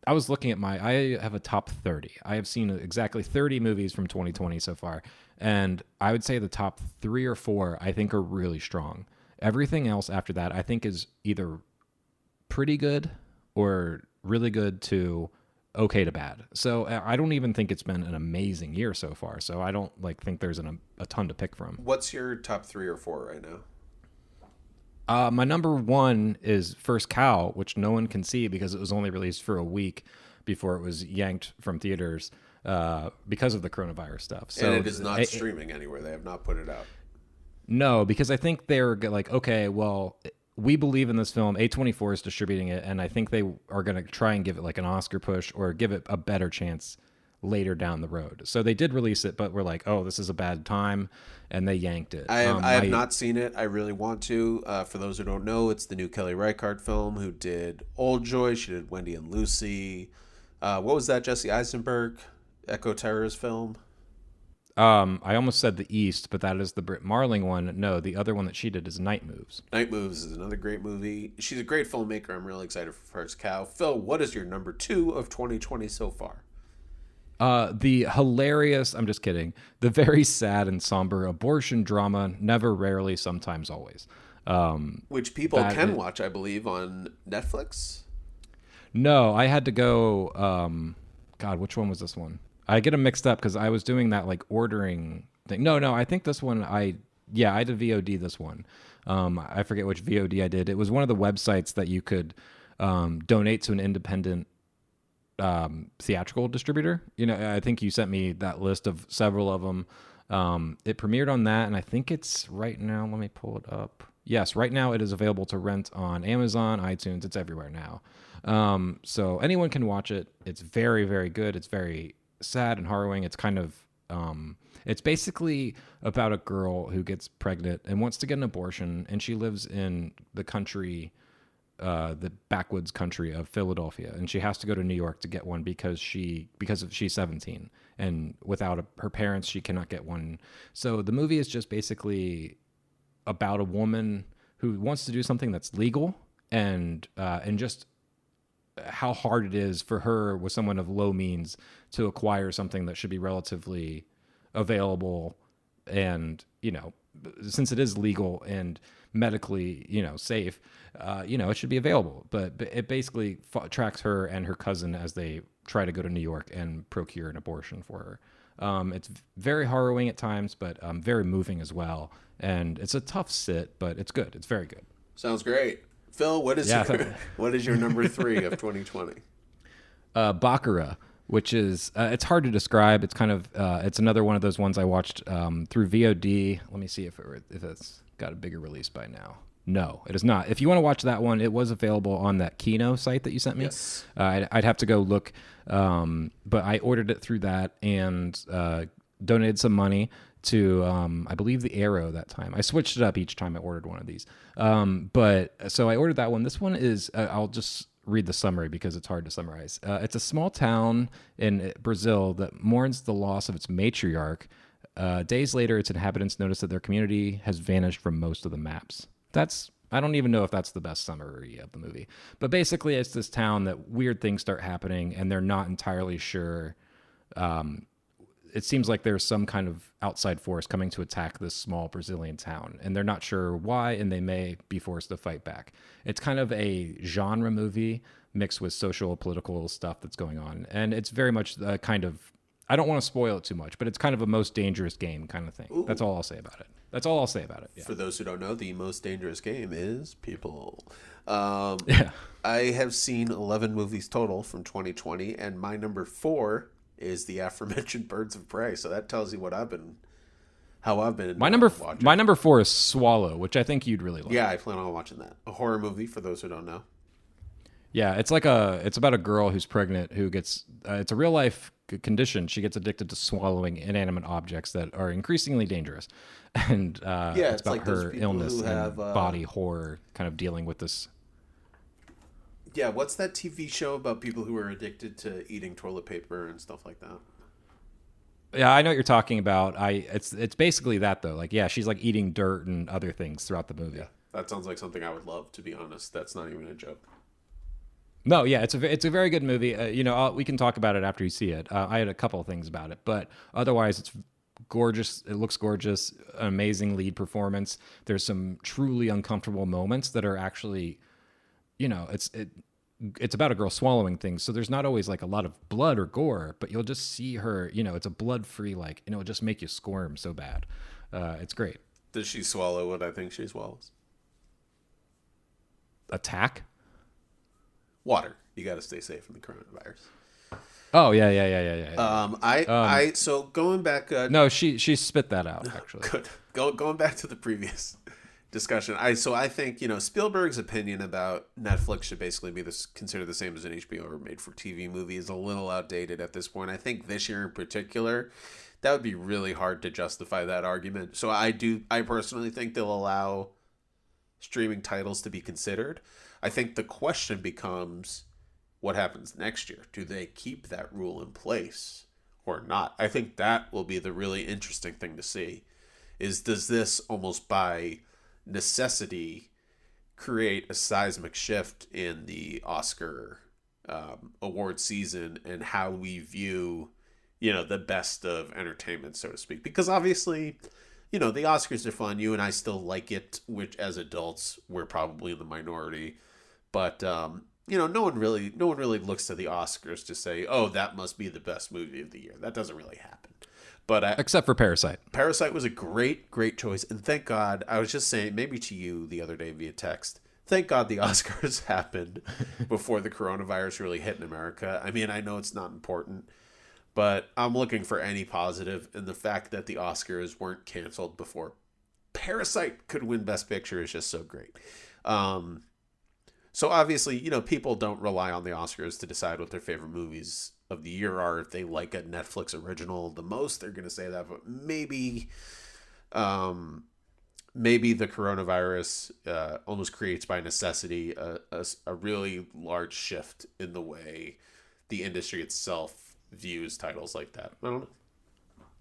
was looking at I have a top 30. I have seen exactly 30 movies from 2020 so far. And I would say the top 3 or 4, I think, are really strong. Everything else after that, I think, is either pretty good or really good to okay to bad. So I don't even think it's been an amazing year so far. So I don't think there's a ton to pick from. What's your top 3 or 4 right now? My number 1 is First Cow, which no one can see because it was only released for a week before it was yanked from theaters because of the coronavirus stuff. So and it is not streaming anywhere. They have not put it out. No, because I think they're like, okay, well, we believe in this film. A24 is distributing it, and I think they are going to try and give it like an Oscar push or give it a better chance later down the road. So they did release it, but we're like, oh, this is a bad time, and they yanked it. I have not seen it. I really want to. For those who don't know, it's the new Kelly Reichardt film, who did Old Joy. She did Wendy and Lucy. What was that Jesse Eisenberg Echo Terrors film? I almost said The East, but that is the Britt Marling one. No, the other one that she did is Night Moves. Night Moves is another great movie. She's a great filmmaker. I'm really excited for First Cow. Phil, what is your number 2 of 2020 so far? The hilarious, I'm just kidding, the very sad and somber abortion drama, Never, Rarely, Sometimes, Always. Which people can watch, I believe, on Netflix? No, I had to go, God, which one was this one? I get them mixed up because I was doing that ordering thing. No, I think this one, I did VOD this one. I forget which VOD I did. It was one of the websites that you could donate to an independent theatrical distributor. You know, I think you sent me that list of several of them. It premiered on that, and I think it's right now. Let me pull it up. Yes, right now it is available to rent on Amazon, iTunes. It's everywhere now. So anyone can watch it. It's very, very good. It's very sad and harrowing. It's kind of, it's basically about a girl who gets pregnant and wants to get an abortion, and she lives in the country, the backwoods country of Philadelphia, and she has to go to New York to get one because she's 17, and without her parents, she cannot get one. So the movie is just basically about a woman who wants to do something that's legal, and just how hard it is for her with someone of low means to acquire something that should be relatively available, and since it is legal and medically safe, it should be available. But it basically tracks her and her cousin as they try to go to New York and procure an abortion for her. It's very harrowing at times, but very moving as well. And it's a tough sit, but it's good. It's very good. Sounds great. Phil, what is your number 3 of 2020? Baccarat, which is it's hard to describe. It's kind of it's another one of those ones I watched through VOD. Let me see if it's got a bigger release by now. No, it is not. If you want to watch that one, it was available on that Kino site that you sent me. Yes. I'd have to go look, but I ordered it through that and donated some money to I believe the Arrow that time. I switched it up each time I ordered one of these. But so I ordered that one. This one is I'll just read the summary because it's hard to summarize. It's a small town in Brazil that mourns the loss of its matriarch. Days later, its inhabitants notice that their community has vanished from most of the maps. I don't even know if that's the best summary of the movie. But basically, it's this town that weird things start happening, and they're not entirely sure. It seems like there's some kind of outside force coming to attack this small Brazilian town, and they're not sure why, and they may be forced to fight back. It's kind of a genre movie mixed with social, political stuff that's going on, and it's very much the kind of, I don't want to spoil it too much, but it's kind of a most dangerous game kind of thing. Ooh. That's all I'll say about it. Yeah. For those who don't know, the most dangerous game is people. Yeah. I have seen 11 movies total from 2020, and my number 4 is the aforementioned Birds of Prey. So that tells you how I've been. My number 4 is Swallow, which I think you'd really like. Yeah, I plan on watching that. A horror movie for those who don't know. Yeah, it's about a girl who's pregnant who gets it's a real life condition. She gets addicted to swallowing inanimate objects that are increasingly dangerous, and it's about like her illness and body horror, kind of dealing with this. Yeah, what's that TV show about people who are addicted to eating toilet paper and stuff like that? Yeah, I know what you're talking about. It's basically that though. Like, yeah, she's like eating dirt and other things throughout the movie. Yeah, that sounds like something I would love. To be honest, that's not even a joke. No, yeah, it's a very good movie. We can talk about it after you see it. I had a couple of things about it, but otherwise, it's gorgeous. It looks gorgeous. An amazing lead performance. There's some truly uncomfortable moments that are actually, it's about a girl swallowing things, so there's not always like a lot of blood or gore, but you'll just see her. It's a blood-free, it'll just make you squirm so bad. It's great. Does she swallow what I think she swallows? Attack? Water. You got to stay safe from the coronavirus. Oh yeah. So going back. No, she spit that out actually. Good. Going back to the previous discussion. I think Spielberg's opinion about Netflix should basically be considered the same as an HBO or made for TV movie is a little outdated at this point. I think this year in particular, that would be really hard to justify that argument. So I personally think they'll allow streaming titles to be considered. I think the question becomes, what happens next year? Do they keep that rule in place or not? I think that will be the really interesting thing to see. Does this almost by necessity create a seismic shift in the Oscar award season and how we view, the best of entertainment, so to speak? Because obviously, the Oscars are fun. You and I still like it, which as adults, we're probably in the minority. But, no one really looks to the Oscars to say, oh, that must be the best movie of the year. That doesn't really happen. But except for Parasite. Parasite was a great, great choice. And thank God, I was just saying, maybe to you the other day via text, thank God the Oscars happened before the coronavirus really hit in America. I mean, I know it's not important, but I'm looking for any positive, and the fact that the Oscars weren't canceled before Parasite could win Best Picture is just so great. So obviously, people don't rely on the Oscars to decide what their favorite movies of the year are. If they like a Netflix original the most, they're going to say that. But maybe the coronavirus almost creates by necessity a really large shift in the way the industry itself views titles like that. I don't know.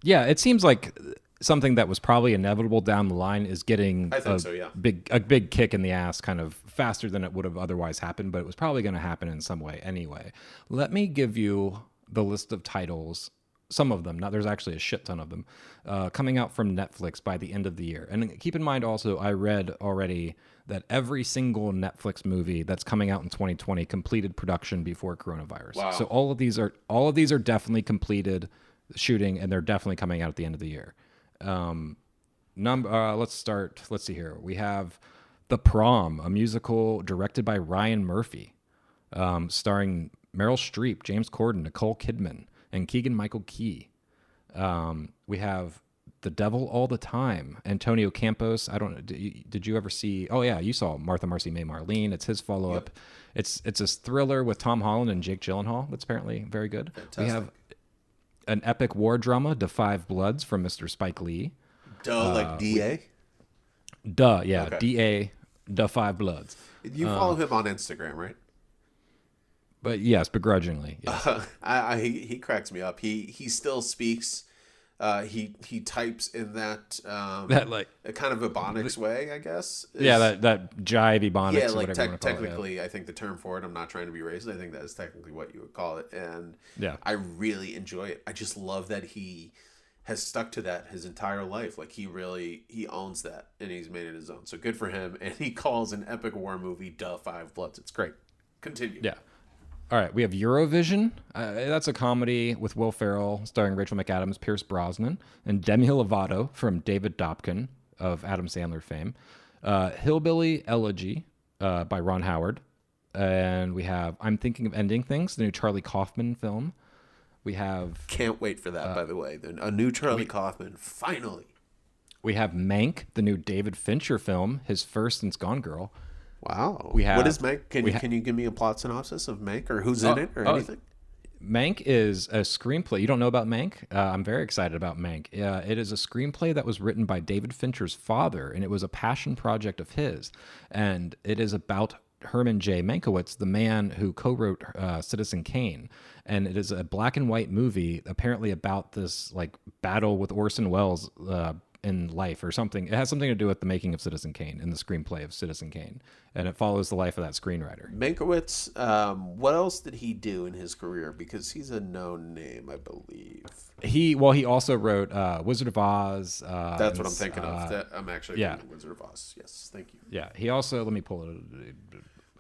Yeah, it seems like something that was probably inevitable down the line is getting a big kick in the ass kind of faster than it would have otherwise happened, but it was probably going to happen in some way anyway. Let me give you the list of titles, some of them, there's actually a shit ton of them, coming out from Netflix by the end of the year. And keep in mind also, I read already that every single Netflix movie that's coming out in 2020 completed production before coronavirus. Wow. So all of these are definitely completed shooting, and they're definitely coming out at the end of the year. Let's see here. We have The Prom, a musical directed by Ryan Murphy, starring Meryl Streep, James Corden, Nicole Kidman, and Keegan-Michael Key. We have The Devil All the Time, Antonio Campos. Did you ever see? Oh yeah, you saw Martha, Marcy, May, Marlene. It's his follow-up. Yep. It's a thriller with Tom Holland and Jake Gyllenhaal. That's apparently very good. Fantastic. We have an epic war drama, Da Five Bloods, from Mr. Spike Lee. Like DA? Yeah. Okay. DA, Da Five Bloods. You follow him on Instagram, right? But yes, begrudgingly. Yes. He cracks me up. He still speaks. He types in that That like a kind of Ebonics way, I guess. that jive Ebonics. Yeah, or like whatever you wanna call it, technically, I think the term for it. I'm not trying to be racist. I think that is technically what you would call it, and Yeah. I really enjoy it. I just love that he has stuck to that his entire life. Like he owns that, and he's made it his own. So good for him. And he calls an epic war movie Da Five Bloods. It's great. Continue. Yeah. All right, we have Eurovision. That's a comedy with Will Ferrell, starring Rachel McAdams, Pierce Brosnan, and Demi Lovato from David Dobkin of Adam Sandler fame. Hillbilly Elegy by Ron Howard. And we have I'm Thinking of Ending Things, the new Charlie Kaufman film. We have... Can't wait for that, by the way. A new Charlie Kaufman, finally. We have Mank, the new David Fincher film, his first since Gone Girl. Wow. What is Mank? Can you give me a plot synopsis of Mank, or who's in it, or anything? Mank is a screenplay. You don't know about Mank? I'm very excited about Mank. It is a screenplay that was written by David Fincher's father, and it was a passion project of his. And it is about Herman J. Mankiewicz, the man who co-wrote Citizen Kane. And it is a black and white movie, apparently about this like battle with Orson Welles in life or something. It has something to do with the making of Citizen Kane and the screenplay of Citizen Kane. And it follows the life of that screenwriter. Mankiewicz, what else did he do in his career? Because he's a known name, I believe. He also wrote Wizard of Oz. That's what I'm thinking of. I'm actually thinking Wizard of Oz. Yes, thank you. Yeah, he also, let me pull it.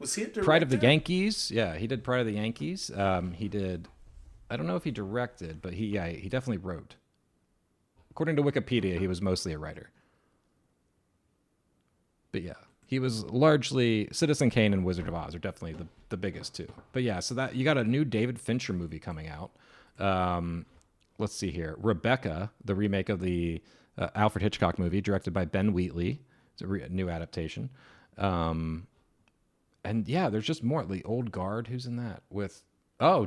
Was he a director? Pride of the Yankees. Yeah, he did Pride of the Yankees. He did, I don't know if he directed, but he definitely wrote. According to Wikipedia, he was mostly a writer. But yeah, he was largely Citizen Kane and Wizard of Oz are definitely the biggest two. But yeah, so that you got a new David Fincher movie coming out. Let's see here, Rebecca, the remake of the Alfred Hitchcock movie, directed by Ben Wheatley. It's a new adaptation. And yeah, there's just more. The Old Guard, who's in that? With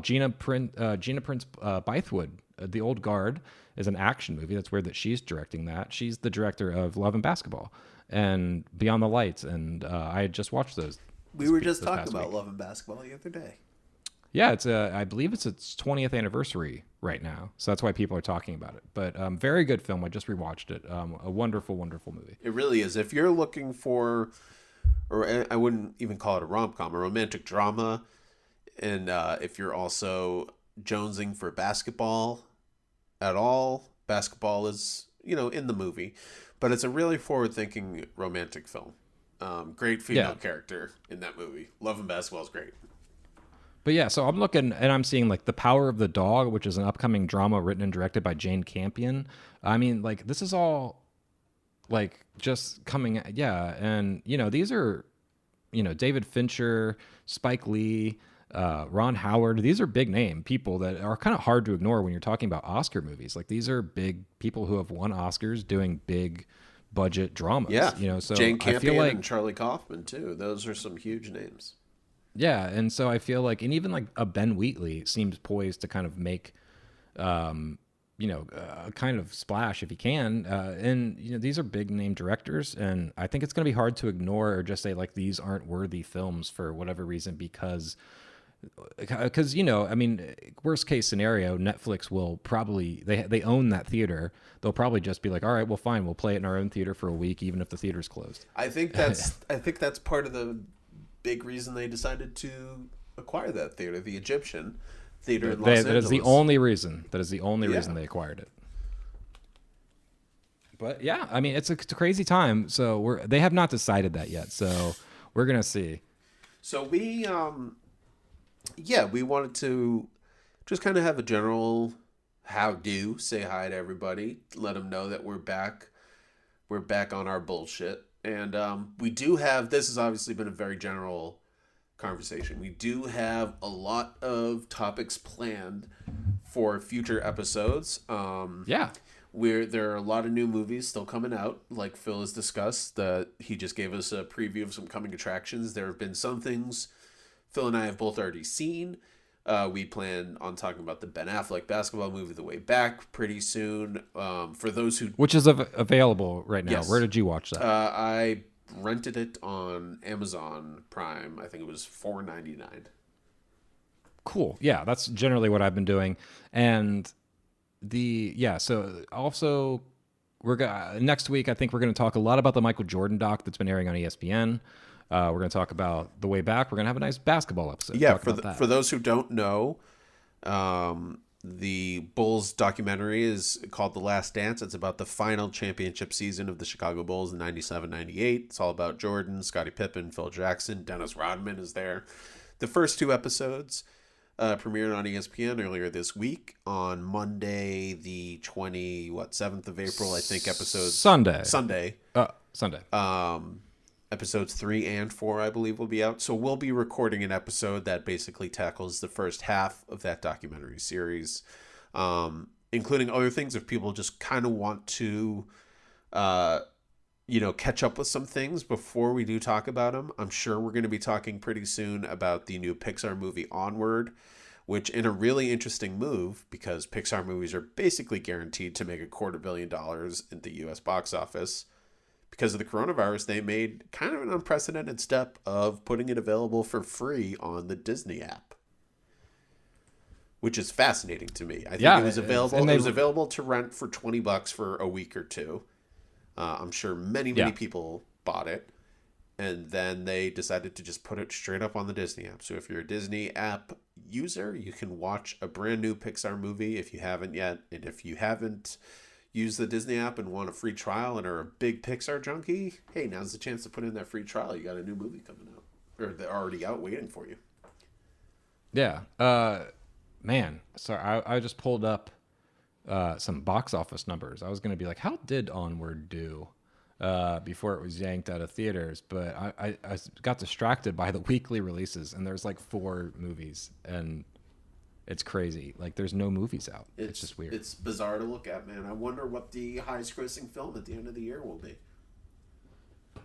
Gina Prince Bythewood. The Old Guard is an action movie. That's weird that she's directing that. She's the director of Love and Basketball and Beyond the Lights, and I had just watched those. We were just talking about Love and Basketball the other day. Yeah, I believe it's its 20th anniversary right now, so that's why people are talking about it. But very good film. I just rewatched it. A wonderful, wonderful movie. It really is. If you're looking for, or I wouldn't even call it a rom-com, a romantic drama, and if you're also jonesing for basketball at all, basketball is, in the movie, but it's a really forward-thinking romantic film. Great female character in that movie. Love and Basketball is great. But yeah, so I'm looking and I'm seeing like The Power of the Dog, which is an upcoming drama written and directed by Jane Campion. I mean, like, this is all like just coming. Yeah. And these are David Fincher, Spike Lee, Ron Howard. These are big name people that are kind of hard to ignore when you're talking about Oscar movies. Like these are big people who have won Oscars doing big budget dramas. Yeah, So Jane I Campion feel like and Charlie Kaufman too. Those are some huge names. yeah, and so I feel like, and even like a Ben Wheatley seems poised to kind of make, a kind of splash if he can. And these are big name directors, and I think it's going to be hard to ignore or just say like these aren't worthy films for whatever reason because I mean, worst case scenario, Netflix will probably they own that theater. They'll probably just be like, all right, well, fine, we'll play it in our own theater for a week, even if the theater's closed. I think that's part of the big reason they decided to acquire that theater, the Egyptian theater in Los Angeles. That is the only reason. That is the only reason they acquired it. But yeah, I mean, it's a crazy time. So they have not decided that yet. So we're gonna see. So we wanted to just kind of have a general say hi to everybody, let them know that we're back on our bullshit. And we do have, this has obviously been a very general conversation. We do have a lot of topics planned for future episodes. There are a lot of new movies still coming out, like Phil has discussed. He just gave us a preview of some coming attractions. There have been some things Phil and I have both already seen. We plan on talking about the Ben Affleck basketball movie, The Way Back, pretty soon. For those who... Which is available right now. Yes. Where did you watch that? I rented it on Amazon Prime. I think it was $4.99. Cool. Yeah, that's generally what I've been doing. And so also next week, I think we're going to talk a lot about the Michael Jordan doc that's been airing on ESPN. We're going to talk about The Way Back. We're going to have a nice basketball episode. Yeah, for those who don't know, the Bulls documentary is called The Last Dance. It's about the final championship season of the Chicago Bulls in 97-98. It's all about Jordan, Scottie Pippen, Phil Jackson. Dennis Rodman is there. The first two episodes premiered on ESPN earlier this week on Monday, the 7th of April, I think. Sunday. Sunday. Episodes 3 and 4, I believe, will be out. So we'll be recording an episode that basically tackles the first half of that documentary series, including other things if people just kind of want to, catch up with some things before we do talk about them. I'm sure we're going to be talking pretty soon about the new Pixar movie Onward, which in a really interesting move, because Pixar movies are basically guaranteed to make $250 million in the U.S. box office. Because of the coronavirus, they made kind of an unprecedented step of putting it available for free on the Disney app, which is fascinating to me. I think it was available. It was available to rent for $20 for a week or two. I'm sure many people bought it, and then they decided to just put it straight up on the Disney app. So if you're a Disney app user, you can watch a brand new Pixar movie if you haven't yet, and if you haven't use the Disney app and want a free trial and are a big Pixar junkie, hey, now's the chance to put in that free trial. You got a new movie coming out, or they're already out waiting for you. Yeah. Man, sorry, I just pulled up some box office numbers. I was going to be like, how did Onward do before it was yanked out of theaters? But I got distracted by the weekly releases, and there's like 4 movies, and it's crazy. Like, there's no movies out. It's just weird. It's bizarre to look at, man. I wonder what the highest grossing film at the end of the year will be.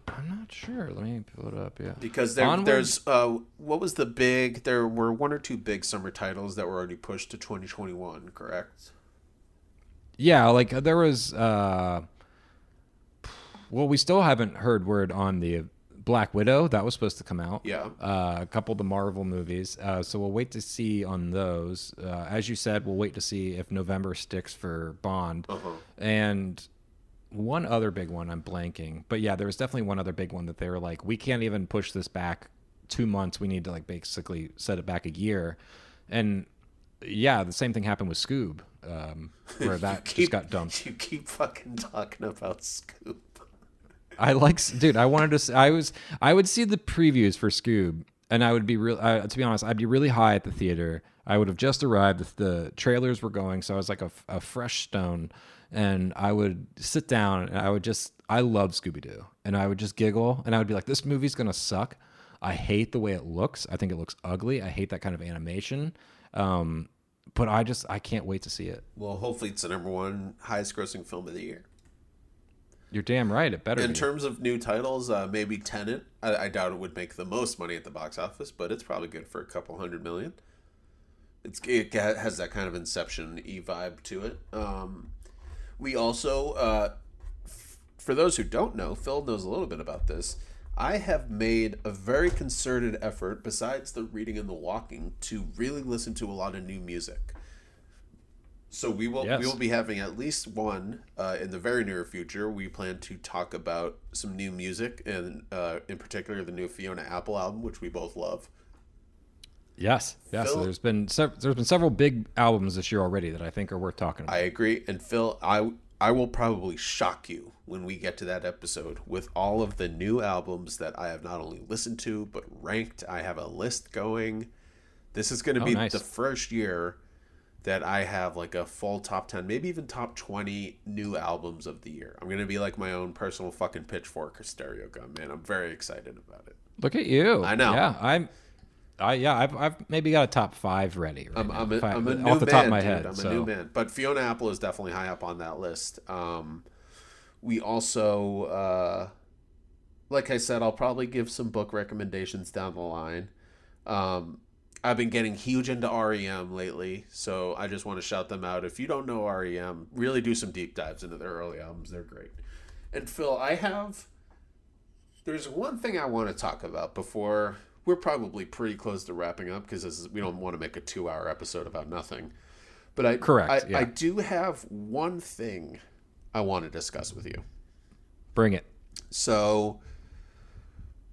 I'm not sure. Let me pull it up, yeah. Because there's, what was the big, there were 1 or 2 big summer titles that were already pushed to 2021, correct? Yeah, like, there was, we still haven't heard word on the Black Widow. That was supposed to come out. Yeah. A couple of the Marvel movies. So we'll wait to see on those. As you said, we'll wait to see if November sticks for Bond. Uh-huh. And one other big one, I'm blanking. But yeah, there was definitely one other big one that they were like, we can't even push this back 2 months. We need to like basically set it back a year. And yeah, the same thing happened with Scoob, where that just got dumped. You keep fucking talking about Scoob. I wanted to see, I would see the previews for Scoob, and I would be to be honest, I'd be really high at the theater. I would have just arrived. The trailers were going, so I was like a fresh stone, and I would sit down and I loved Scooby-Doo, and I would just giggle, and I would be like, this movie's going to suck. I hate the way it looks. I think it looks ugly. I hate that kind of animation. But I can't wait to see it. Well, hopefully it's the number one highest grossing film of the year. You're damn right. It better In be. terms of new titles, maybe Tenet. I doubt it would make the most money at the box office, but it's probably good for a couple $100 million. It has that kind of Inception-y vibe to it. We also, for those who don't know, Phil knows a little bit about this. I have made a very concerted effort, besides the reading and the walking, to really listen to a lot of new music. So we will be having at least one in the very near future. We plan to talk about some new music, and in particular the new Fiona Apple album, which we both love. Yes. Phil, There's been several big albums this year already that I think are worth talking about. I agree, and Phil, I will probably shock you when we get to that episode with all of the new albums that I have not only listened to but ranked. I have a list going. This is going to be nice. the first year that I have like a full top 10, maybe even top 20 new albums of the year. I'm going to be like my own personal fucking pitchfork or stereo gun, man. I'm very excited about it. Look at you. I know. Yeah, I've maybe got a top 5 ready. Right I'm now. a new off the man, top of my dude. head. I'm so. a new man. But Fiona Apple is definitely high up on that list. We also, like I said, I'll probably give some book recommendations down the line. I've been getting huge into REM lately, so I just want to shout them out. If you don't know REM, really do some deep dives into their early albums. They're great. And Phil, there's one thing I want to talk about before we're probably pretty close to wrapping up, because we don't want to make a 2-hour episode about nothing. But I do have one thing I want to discuss with you. Bring it. So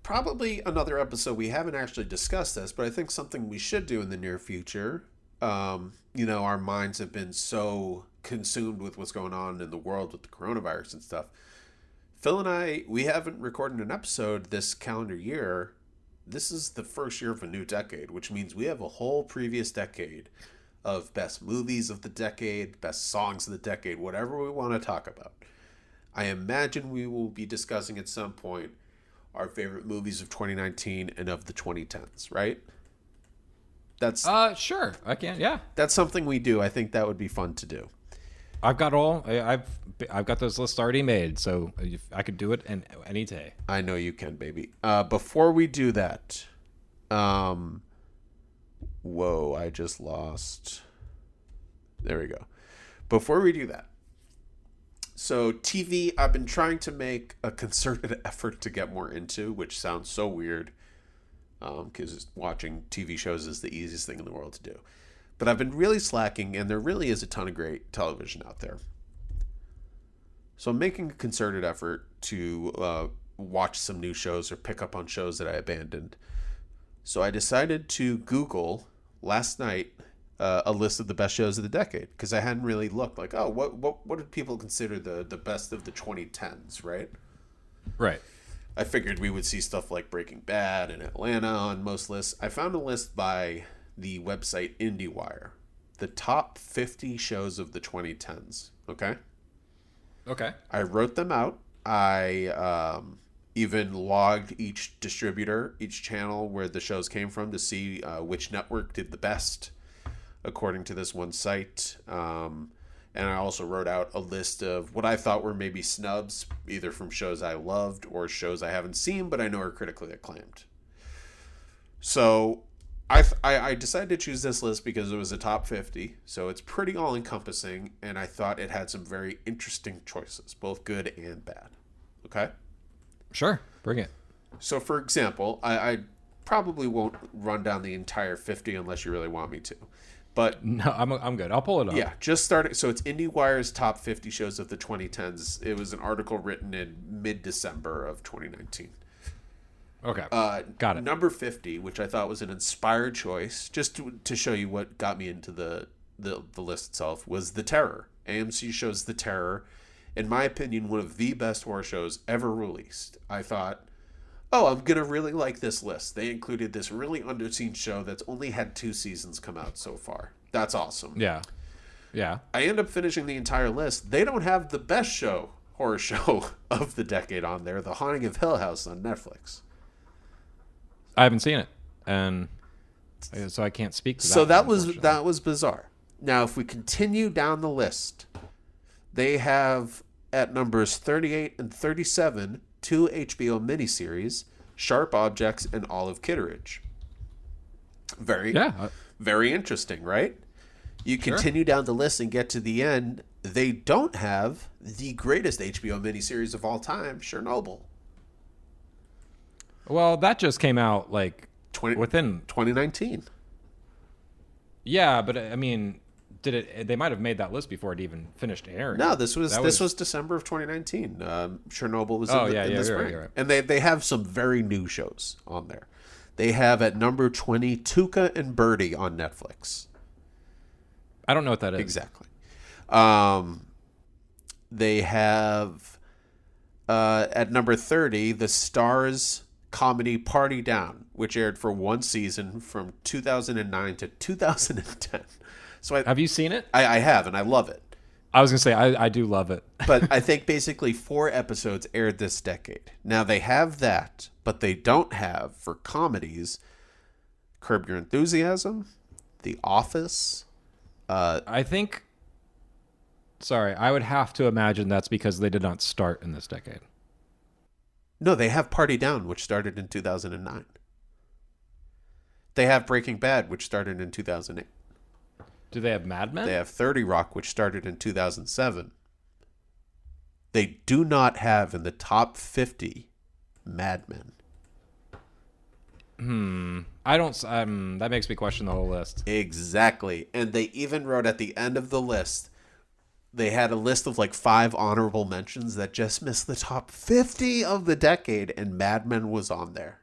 probably another episode. We haven't actually discussed this, but I think something we should do in the near future. Our minds have been so consumed with what's going on in the world with the coronavirus and stuff. Phil and we haven't recorded an episode this calendar year. This is the first year of a new decade, which means we have a whole previous decade of best movies of the decade, best songs of the decade, whatever we want to talk about. I imagine we will be discussing at some point our favorite movies of 2019 and of the 2010s, right? That's sure. I can. Yeah. That's something we do. I think that would be fun to do. I've got those lists already made, so I could do it any day. I know you can, baby. Before we do that, whoa, I just lost. There we go. Before we do that, so TV, I've been trying to make a concerted effort to get more into, which sounds so weird, because watching TV shows is the easiest thing in the world to do. But I've been really slacking, and there really is a ton of great television out there. So I'm making a concerted effort to watch some new shows or pick up on shows that I abandoned. So I decided to Google last night a list of the best shows of the decade, because I hadn't really looked like, what did people consider the best of the 2010s, right? Right. I figured we would see stuff like Breaking Bad and Atlanta on most lists. I found a list by the website IndieWire, the top 50 shows of the 2010s. Okay. I wrote them out. I even logged each distributor, each channel where the shows came from, to see which network did the best according to this one site. And I also wrote out a list of what I thought were maybe snubs, either from shows I loved or shows I haven't seen but I know are critically acclaimed. So I decided to choose this list because it was a top 50, so it's pretty all-encompassing, and I thought it had some very interesting choices, both good and bad. Okay? Sure. Bring it. So, for example, I probably won't run down the entire 50 unless you really want me to. But no, I'm good. I'll pull it up. Yeah, just starting. So it's IndieWire's top 50 shows of the 2010s. It was an article written in mid-December of 2019. Okay. Got it. Number 50, which I thought was an inspired choice, just to show you what got me into the list itself, was The Terror. AMC shows The Terror. In my opinion, one of the best horror shows ever released. I thought, I'm going to really like this list. They included this really underseen show that's only had 2 seasons come out so far. That's awesome. Yeah. I end up finishing the entire list. They don't have the best horror show of the decade on there, The Haunting of Hill House on Netflix. I haven't seen it, and so I can't speak to that. So that unfortunately. was bizarre. Now, if we continue down the list, they have at numbers 38 and 37 two HBO miniseries, Sharp Objects and Olive Kitteridge. Very interesting, right? You continue down the list and get to the end. They don't have the greatest HBO miniseries of all time, Chernobyl. Well, that just came out like 20, within 2019. Yeah, but I mean, did it? They might have made that list before it even finished airing. No, this was December of 2019. Chernobyl was in the spring, right. And they have some very new shows on there. They have at number 20 Tuca and Birdie on Netflix. I don't know what that is. Exactly. They have at number 30 the Stars comedy Party Down, which aired for one season from 2009 to 2010. So Have you seen it? I have, and I love it. I was gonna say I do love it. But I think basically 4 episodes aired this decade. Now they have that, but they don't have, for comedies, Curb Your Enthusiasm, The Office. I think. Sorry, I would have to imagine that's because they did not start in this decade. No, they have Party Down, which started in 2009. They have Breaking Bad, which started in 2008. Do they have Mad Men? They have 30 Rock, which started in 2007. They do not have in the top 50 Mad Men. I don't. That makes me question the whole list. Exactly. And they even wrote at the end of the list, they had a list of like 5 honorable mentions that just missed the top 50 of the decade, and Mad Men was on there.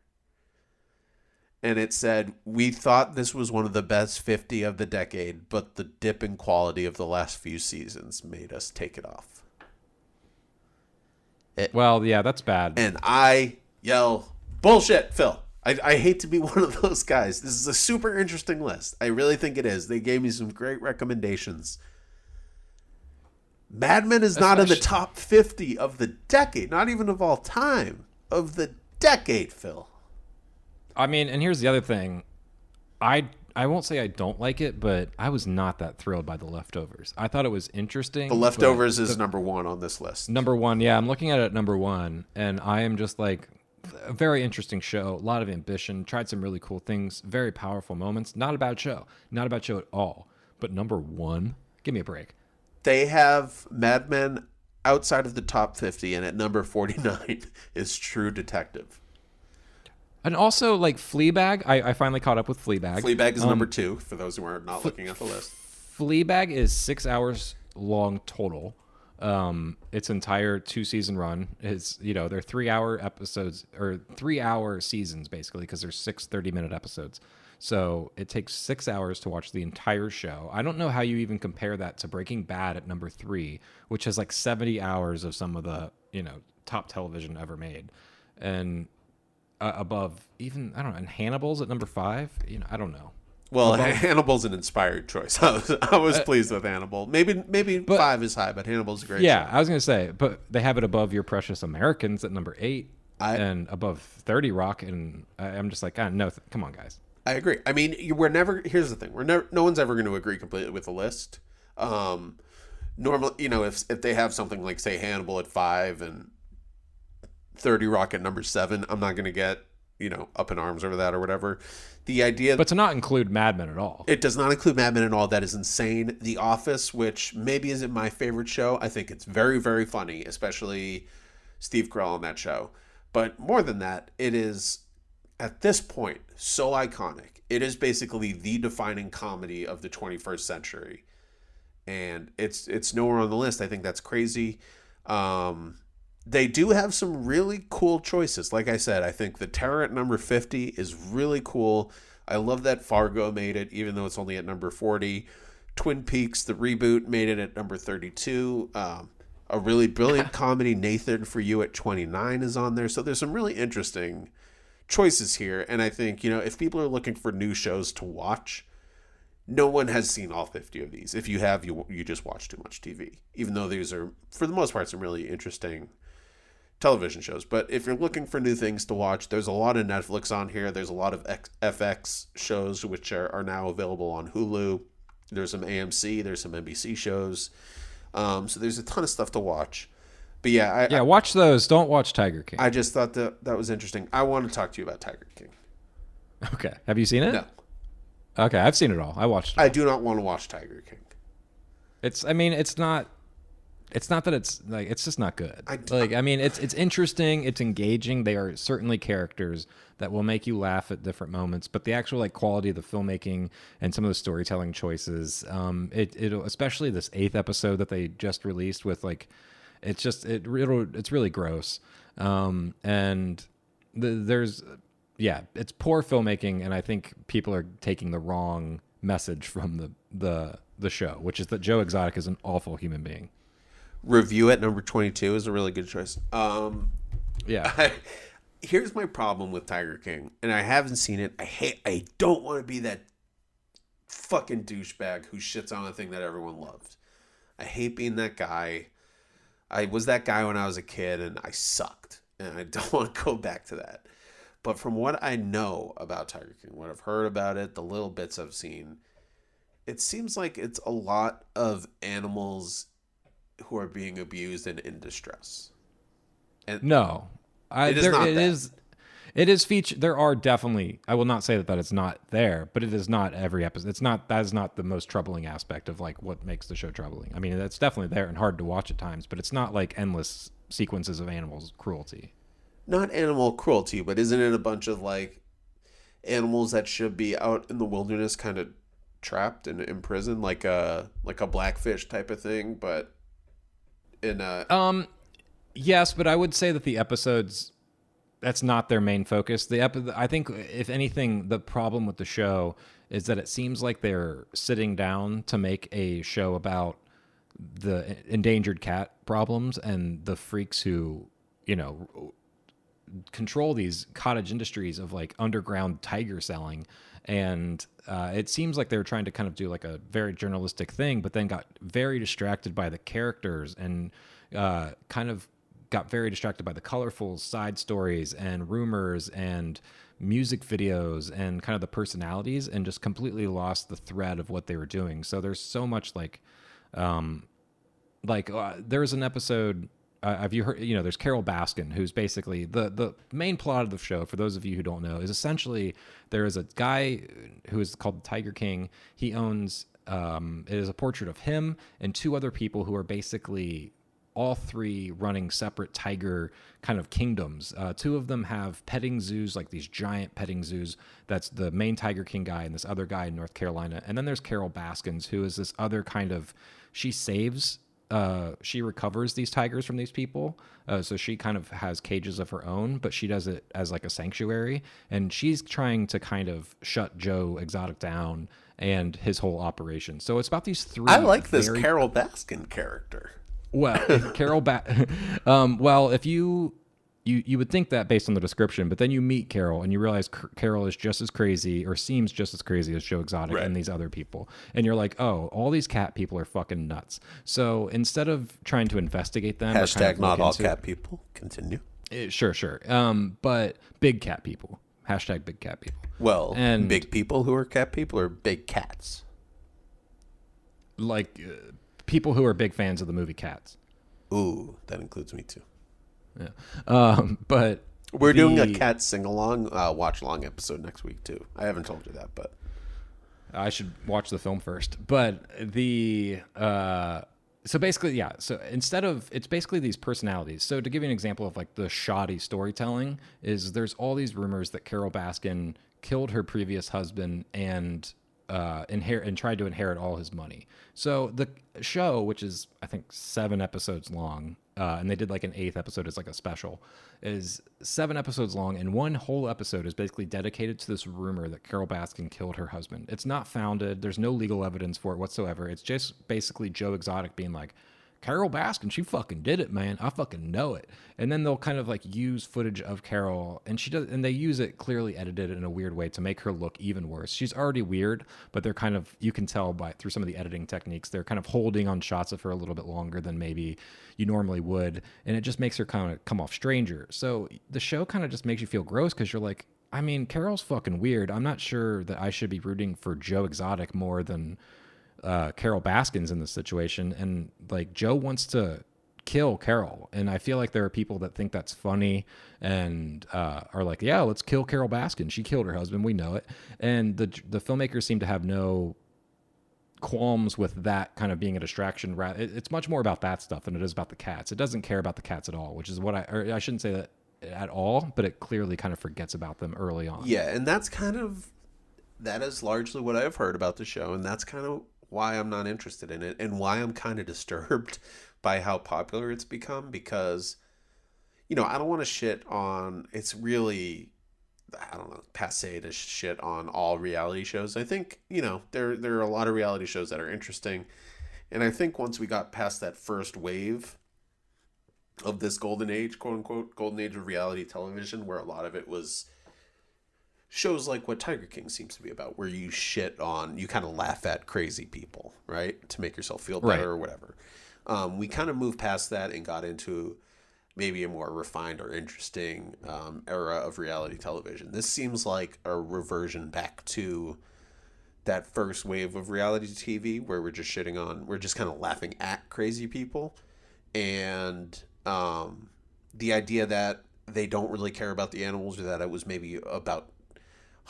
And it said, we thought this was one of the best 50 of the decade, but the dip in quality of the last few seasons made us take it off. Well, yeah, that's bad. And I yell, bullshit, Phil. I hate to be one of those guys. This is a super interesting list. I really think it is. They gave me some great recommendations. Mad Men is not in the top 50 of the decade, not even of all time, of the decade, Phil. I mean, and here's the other thing. I won't say I don't like it, but I was not that thrilled by The Leftovers. I thought it was interesting. The Leftovers is number 1 on this list. Number 1, yeah. I'm looking at it at number 1, and I am just like, a very interesting show. A lot of ambition. Tried some really cool things. Very powerful moments. Not a bad show. Not a bad show at all. But number 1? Give me a break. They have Mad Men outside of the top 50, and at number 49 is True Detective. And also, like, Fleabag. I finally caught up with Fleabag. Fleabag is number 2, for those who are not looking at the list. Fleabag is 6 hours long total. Its entire 2-season run is, they're 3-hour episodes, or 3-hour seasons, basically, because there's 6 30-minute episodes. So it takes 6 hours to watch the entire show. I don't know how you even compare that to Breaking Bad at number 3, which has like 70 hours of some of the, top television ever made. And above even, I don't know, and Hannibal's at number 5. I don't know. Well, Hannibal's an inspired choice. I was pleased with Hannibal. Maybe 5 is high, but Hannibal's a great show. I was going to say, but they have it above Your Precious Americans at number 8 and above 30 Rock. And I'm just like, no, come on, guys. I agree. I mean, here's the thing. No one's ever going to agree completely with the list. Normally, if they have something like, say, Hannibal at 5 and 30 Rock at number 7, I'm not going to get, up in arms over that or whatever. The idea... But to not include Mad Men at all. It does not include Mad Men at all. That is insane. The Office, which maybe isn't my favorite show, I think it's very, very funny, especially Steve Carell on that show. But more than that, it is, at this point, so iconic. It is basically the defining comedy of the 21st century. And it's nowhere on the list. I think that's crazy. They do have some really cool choices. Like I said, I think The Terror at number 50 is really cool. I love that Fargo made it, even though it's only at number 40. Twin Peaks, the reboot, made it at number 32. A really brilliant comedy, Nathan For You at 29 is on there. So there's some really interesting choices here. And I think, if people are looking for new shows to watch, no one has seen all 50 of these. If you have, you just watch too much TV. Even though these are, for the most part, some really interesting television shows. But if you're looking for new things to watch, there's a lot of Netflix on here. There's a lot of FX shows which are now available on Hulu. There's some AMC. There's some NBC shows. So there's a ton of stuff to watch. But yeah, watch those. Don't watch Tiger King. I just thought that was interesting. I want to talk to you about Tiger King. Okay. Have you seen it? No. Okay, I've seen it all. I watched it. I do not want to watch Tiger King. It's not that it's like, it's just not good. It's interesting, it's engaging. They are certainly characters that will make you laugh at different moments, but the actual like quality of the filmmaking and some of the storytelling choices, especially this 8th episode that they just released with like, it's really gross. It's poor filmmaking, and I think people are taking the wrong message from the show, which is that Joe Exotic is an awful human being. Review at number 22 is a really good choice. Here's my problem with Tiger King, and I haven't seen it. I don't want to be that fucking douchebag who shits on a thing that everyone loved. I hate being that guy. I was that guy when I was a kid, and I sucked, and I don't want to go back to that. But from what I know about Tiger King, what I've heard about it, the little bits I've seen, it seems like it's a lot of animals who are being abused and in distress. And no, it is not that. It is featured. There are definitely. I will not say that it's not there, but it is not every episode. That is not the most troubling aspect of like what makes the show troubling. I mean, it's definitely there and hard to watch at times, but it's not like endless sequences of animals cruelty. Not animal cruelty, but isn't it a bunch of like animals that should be out in the wilderness, kind of trapped and in prison, like a Blackfish type of thing, but in a yes, but I would say that the episodes, that's not their main focus. I think if anything, the problem with the show is that it seems like they're sitting down to make a show about the endangered cat problems and the freaks who, control these cottage industries of like underground tiger selling. And it seems like they were trying to kind of do like a very journalistic thing, but then got very distracted by the characters and kind of got very distracted by the colorful side stories and rumors and music videos and kind of the personalities, and just completely lost the thread of what they were doing. So there's so much there's an episode, have you heard, there's Carol Baskin, who's basically the main plot of the show, for those of you who don't know, is essentially there is a guy who is called Tiger King. He owns, it is a portrait of him and 2 other people who are basically all 3 running separate tiger kind of kingdoms. 2 of them have petting zoos, like these giant petting zoos. That's the main Tiger King guy and this other guy in North Carolina. And then there's Carol Baskins, who is this other kind of, she recovers these tigers from these people. So she kind of has cages of her own, but she does it as like a sanctuary. And she's trying to kind of shut Joe Exotic down and his whole operation. So it's about these 3. I like this Carol Baskin character. Well, if you would think that based on the description, but then you meet Carol and you realize Carol is just as crazy, or seems just as crazy as Joe Exotic and these other people. And you're like, oh, all these cat people are fucking nuts. So instead of trying to investigate them, hashtag not all cat people. Continue. Sure. But big cat people. Hashtag big cat people. Well, and big people who are cat people, or big cats? Like people who are big fans of the movie Cats. Ooh, that includes me too. Yeah. But we're doing a cat sing-along, watch-along episode next week too. I haven't told you that, but I should watch the film first. But so basically, yeah. So it's basically these personalities. So to give you an example of like the shoddy storytelling, is there's all these rumors that Carol Baskin killed her previous husband and tried to inherit all his money. So the show, which is I think 7 episodes long, and they did like an 8th episode as like a special, is 7 episodes long, and one whole episode is basically dedicated to this rumor that Carol Baskin killed her husband. It's not founded. There's no legal evidence for it whatsoever. It's just basically Joe Exotic being like, Carol Baskin, she fucking did it, man. I fucking know it. And then they'll kind of like use footage of Carol, and she does, and they use it clearly edited in a weird way to make her look even worse. She's already weird, but they're kind of, you can tell by through some of the editing techniques, they're kind of holding on shots of her a little bit longer than maybe you normally would, and it just makes her kind of come off stranger. So the show kind of just makes you feel gross because you're like, I mean, Carol's fucking weird. I'm not sure that I should be rooting for Joe Exotic more than Carol Baskins in this situation. And like Joe wants to kill Carol, and I feel like there are people that think that's funny and are like, yeah, let's kill Carol Baskin. She killed her husband. We know it. And the filmmakers seem to have no qualms with that kind of being a distraction. It's much more about that stuff than it is about the cats. It doesn't care about the cats at all, which is what I shouldn't say that at all, but it clearly kind of forgets about them early on. Yeah, and that is largely what I've heard about the show, and that's kind of why I'm not interested in it, and why I'm kind of disturbed by how popular it's become, because, I don't want to shit on, it's really, I don't know, passe to shit on all reality shows. I think, there are a lot of reality shows that are interesting, and I think once we got past that first wave of this golden age, quote unquote, golden age of reality television, where a lot of it was shows like what Tiger King seems to be about, where you kind of laugh at crazy people, right? To make yourself feel better, right, or whatever. We kind of moved past that and got into maybe a more refined or interesting era of reality television. This seems like a reversion back to that first wave of reality TV where we're just kind of laughing at crazy people. And the idea that they don't really care about the animals, or that it was maybe about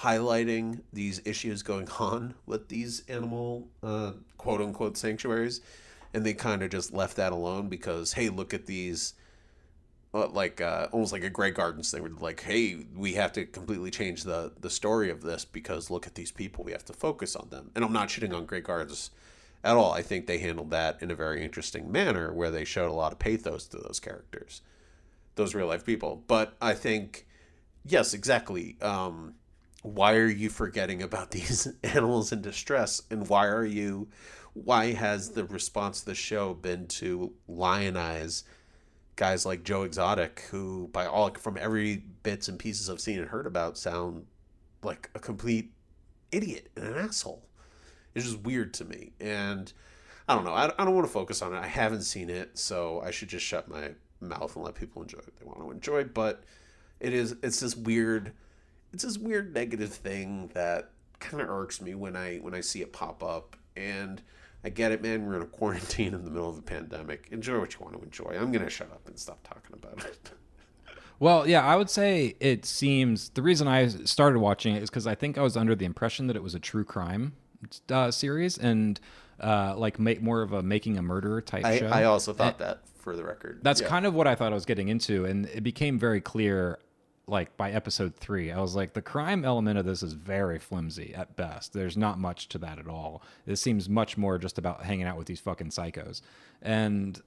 highlighting these issues going on with these animal quote unquote sanctuaries, and they kind of just left that alone because, hey, look at these, almost like a Grey Gardens thing, where like, hey, we have to completely change the story of this because look at these people, we have to focus on them. And I'm not shitting on Grey Gardens at all. I think they handled that in a very interesting manner, where they showed a lot of pathos to those characters, those real life people. But I think, yes, exactly. Why are you forgetting about these animals in distress? And why has the response to the show been to lionize guys like Joe Exotic, who from every bits and pieces I've seen and heard about, sound like a complete idiot and an asshole? It's just weird to me. And I don't know. I don't want to focus on it. I haven't seen it, so I should just shut my mouth and let people enjoy what they want to enjoy. But it's this weird negative thing that kind of irks me when I see it pop up. And I get it, man. We're in a quarantine in the middle of a pandemic. Enjoy what you want to enjoy. I'm going to shut up and stop talking about it. Well, yeah, I would say it seems the reason I started watching it is because I think I was under the impression that it was a true crime series, and more of a making a murderer type show. I also thought that, for the record. That's kind of what I thought I was getting into, and it became very clear, like by episode 3, I was like, the crime element of this is very flimsy at best. There's not much to that at all. This seems much more just about hanging out with these fucking psychos. And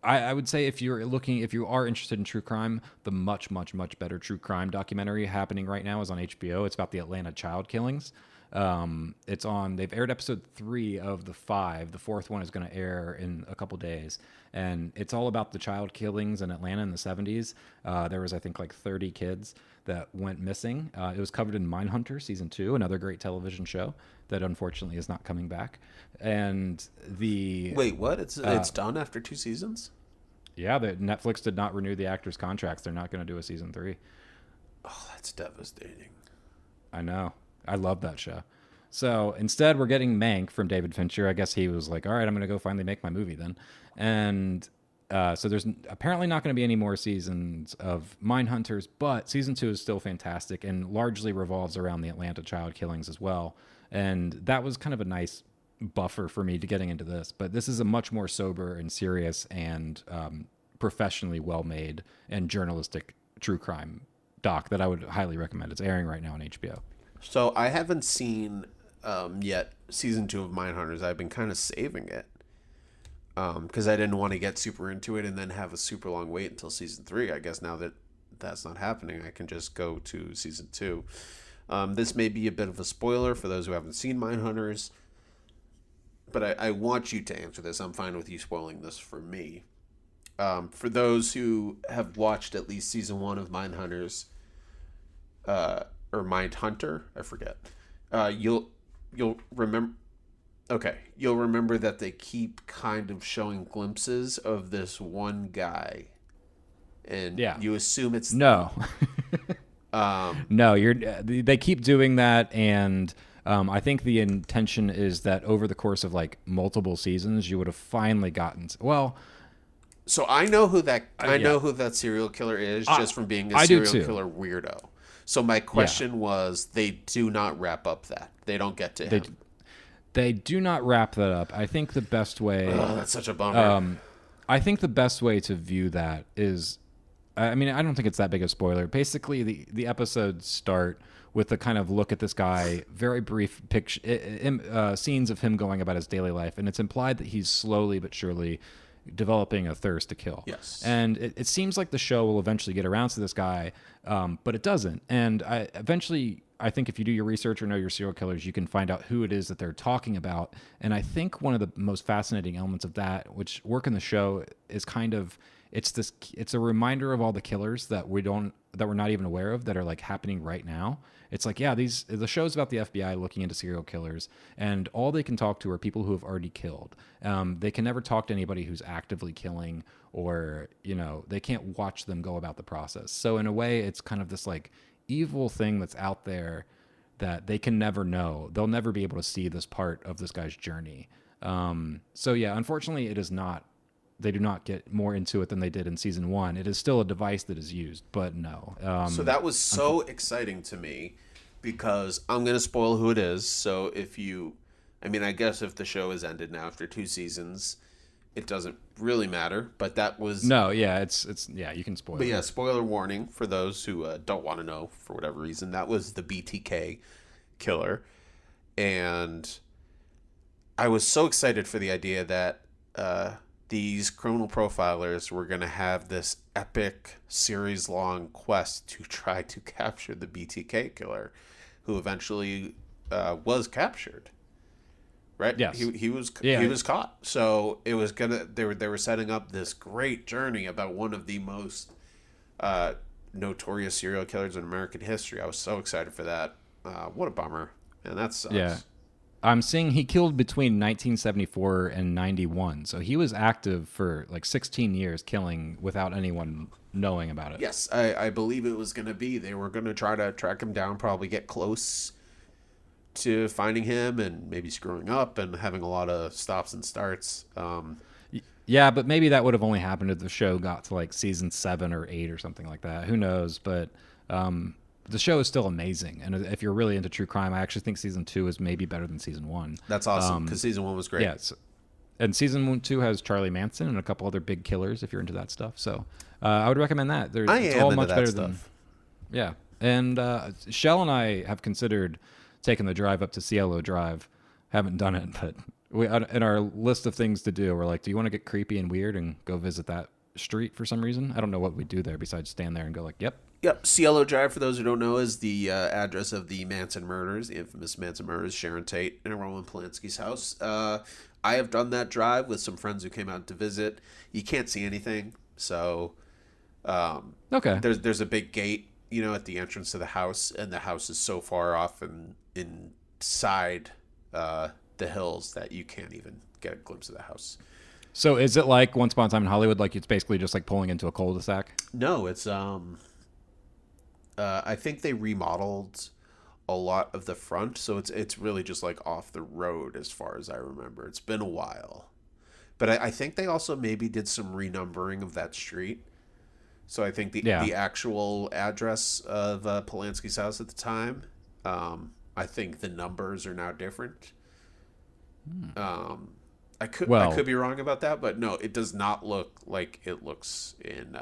I would say if you are interested in true crime, the much, much, much better true crime documentary happening right now is on HBO. It's about the Atlanta child killings. They've aired episode 3 of the 5. The 4th one is going to air in a couple days. And it's all about the child killings in Atlanta in the 70s. There was, I think, like 30 kids that went missing. It was covered in Mindhunter season 2, another great television show that unfortunately is not coming back. And Wait, what? It's done after 2 seasons? Yeah, Netflix did not renew the actors' contracts. They're not going to do a season 3. Oh, that's devastating. I know. I love that show. So instead, we're getting Mank from David Fincher. I guess he was like, all right, I'm going to go finally make my movie then. And so there's apparently not going to be any more seasons of Mindhunters, but season 2 is still fantastic and largely revolves around the Atlanta child killings as well. And that was kind of a nice buffer for me to getting into this. But this is a much more sober and serious and professionally well-made and journalistic true crime doc that I would highly recommend. It's airing right now on HBO. So I haven't seen yet season 2 of Mindhunters. I've been kind of saving it because I didn't want to get super into it and then have a super long wait until season 3. I guess now that that's not happening, I can just go to season 2. This may be a bit of a spoiler for those who haven't seen Mindhunters. but I want you to answer this. I'm fine with you spoiling this for me. For those who have watched at least season 1 of Mindhunters, or Mindhunter, I forget. You'll remember. Okay, you'll remember that they keep kind of showing glimpses of this one guy, and Yeah. you assume it's No. No, they keep doing that, and I think the intention is that over the course of like multiple seasons, you would have finally gotten well. So I know who that Yeah. know who that serial killer is just from being a I do serial too. killer weirdo. So my question was, they do not wrap up that. They don't get to him. They do not wrap that up. I think the best way. Oh, that's such a bummer. I think the best way to view that is, I mean, I don't think it's that big a spoiler. Basically, the episodes start with a kind of look at this guy, very brief picture, scenes of him going about his daily life, and it's implied that he's slowly but surely developing a thirst to kill. Yes. And it seems like the show will eventually get around to this guy, but it doesn't. And I think if you do your research or know your serial killers, you can find out who it is that they're talking about. And I think one of the most fascinating elements of that, which work in the show, is kind of it's a reminder of all the killers that we're not even aware of that are like happening right now. It's like, yeah, the show's about the FBI looking into serial killers, and all they can talk to are people who have already killed. They can never talk to anybody who's actively killing, or they can't watch them go about the process. So in a way, it's kind of this like evil thing that's out there that they can never know. They'll never be able to see this part of this guy's journey. So yeah, unfortunately, it is not. They do not get more into it than they did in season 1. It is still a device that is used, but no. So that was so exciting to me, because I'm going to spoil who it is. So I guess if the show is ended now after 2 seasons, it doesn't really matter. But that was no, yeah, it's yeah, you can spoil. But yeah, spoiler warning for those who don't want to know for whatever reason. That was the BTK killer, and I was so excited for the idea that these criminal profilers were going to have this epic series-long quest to try to capture the BTK killer, who eventually was captured. Right? Yes. He was caught. So it was they were setting up this great journey about one of the most notorious serial killers in American history. I was so excited for that. What a bummer. And that sucks. Yeah. I'm seeing he killed between 1974 and 91. So he was active for like 16 years killing without anyone knowing about it. Yes, I believe it was going to be. They were going to try to track him down, probably get close to finding him and maybe screwing up and having a lot of stops and starts. Yeah, but maybe that would have only happened if the show got to like season 7 or 8 or something like that. Who knows? But the show is still amazing, and if you're really into true crime, I actually think season 2 is maybe better than season 1. That's awesome, because season 1 was great. Yes, and season 2 has Charlie Manson and a couple other big killers. If you're into that stuff, so I would recommend that. It's all much better than. Yeah, and Shell and I have considered taking the drive up to Cielo Drive. Haven't done it, but in our list of things to do, we're like, do you want to get creepy and weird and go visit that street for some reason? I don't know what we do there besides stand there and go like, yep. Cielo Drive, for those who don't know, is the address of the Manson murders, the infamous Manson murders, Sharon Tate and Roman Polanski's house. I have done that drive with some friends who came out to visit. You can't see anything, so Okay. There's a big gate, at the entrance to the house, and the house is so far off and inside the hills that you can't even get a glimpse of the house. So is it like Once Upon a Time in Hollywood? Like it's basically just like pulling into a cul-de-sac? No, it's I think they remodeled a lot of the front, so it's really just like off the road as far as I remember. It's been a while, but I think they also maybe did some renumbering of that street. So I think the actual address of Polanski's house at the time, I think the numbers are now different. I could be wrong about that, but no, it does not look like it looks in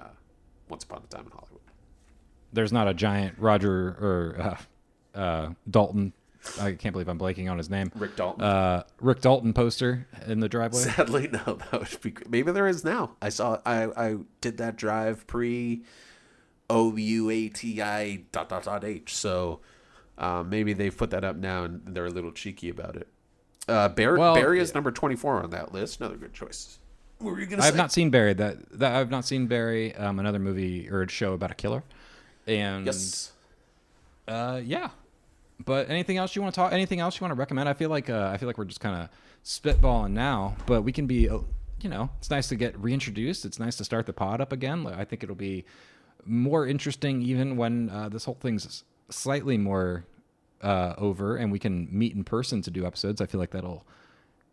Once Upon a Time in Hollywood. There's not a giant Roger or Dalton. I can't believe I'm blanking on his name. Rick Dalton. Rick Dalton poster in the driveway. Sadly, no. That would be. Maybe there is now. I did that drive pre OUATI ... So maybe they've put that up now and they're a little cheeky about it. Barry is yeah. number 24 on that list. Another good choice. What were you gonna I have say? not seen Barry. That I've not seen Barry. Another movie or a show about a killer, and Yes. yeah. But anything else you want to talk? Anything else you want to recommend? I feel like we're just kind of spitballing now, but we can be. It's nice to get reintroduced. It's nice to start the pod up again. Like, I think it'll be more interesting even when this whole thing's slightly more over and we can meet in person to do episodes. I feel like that'll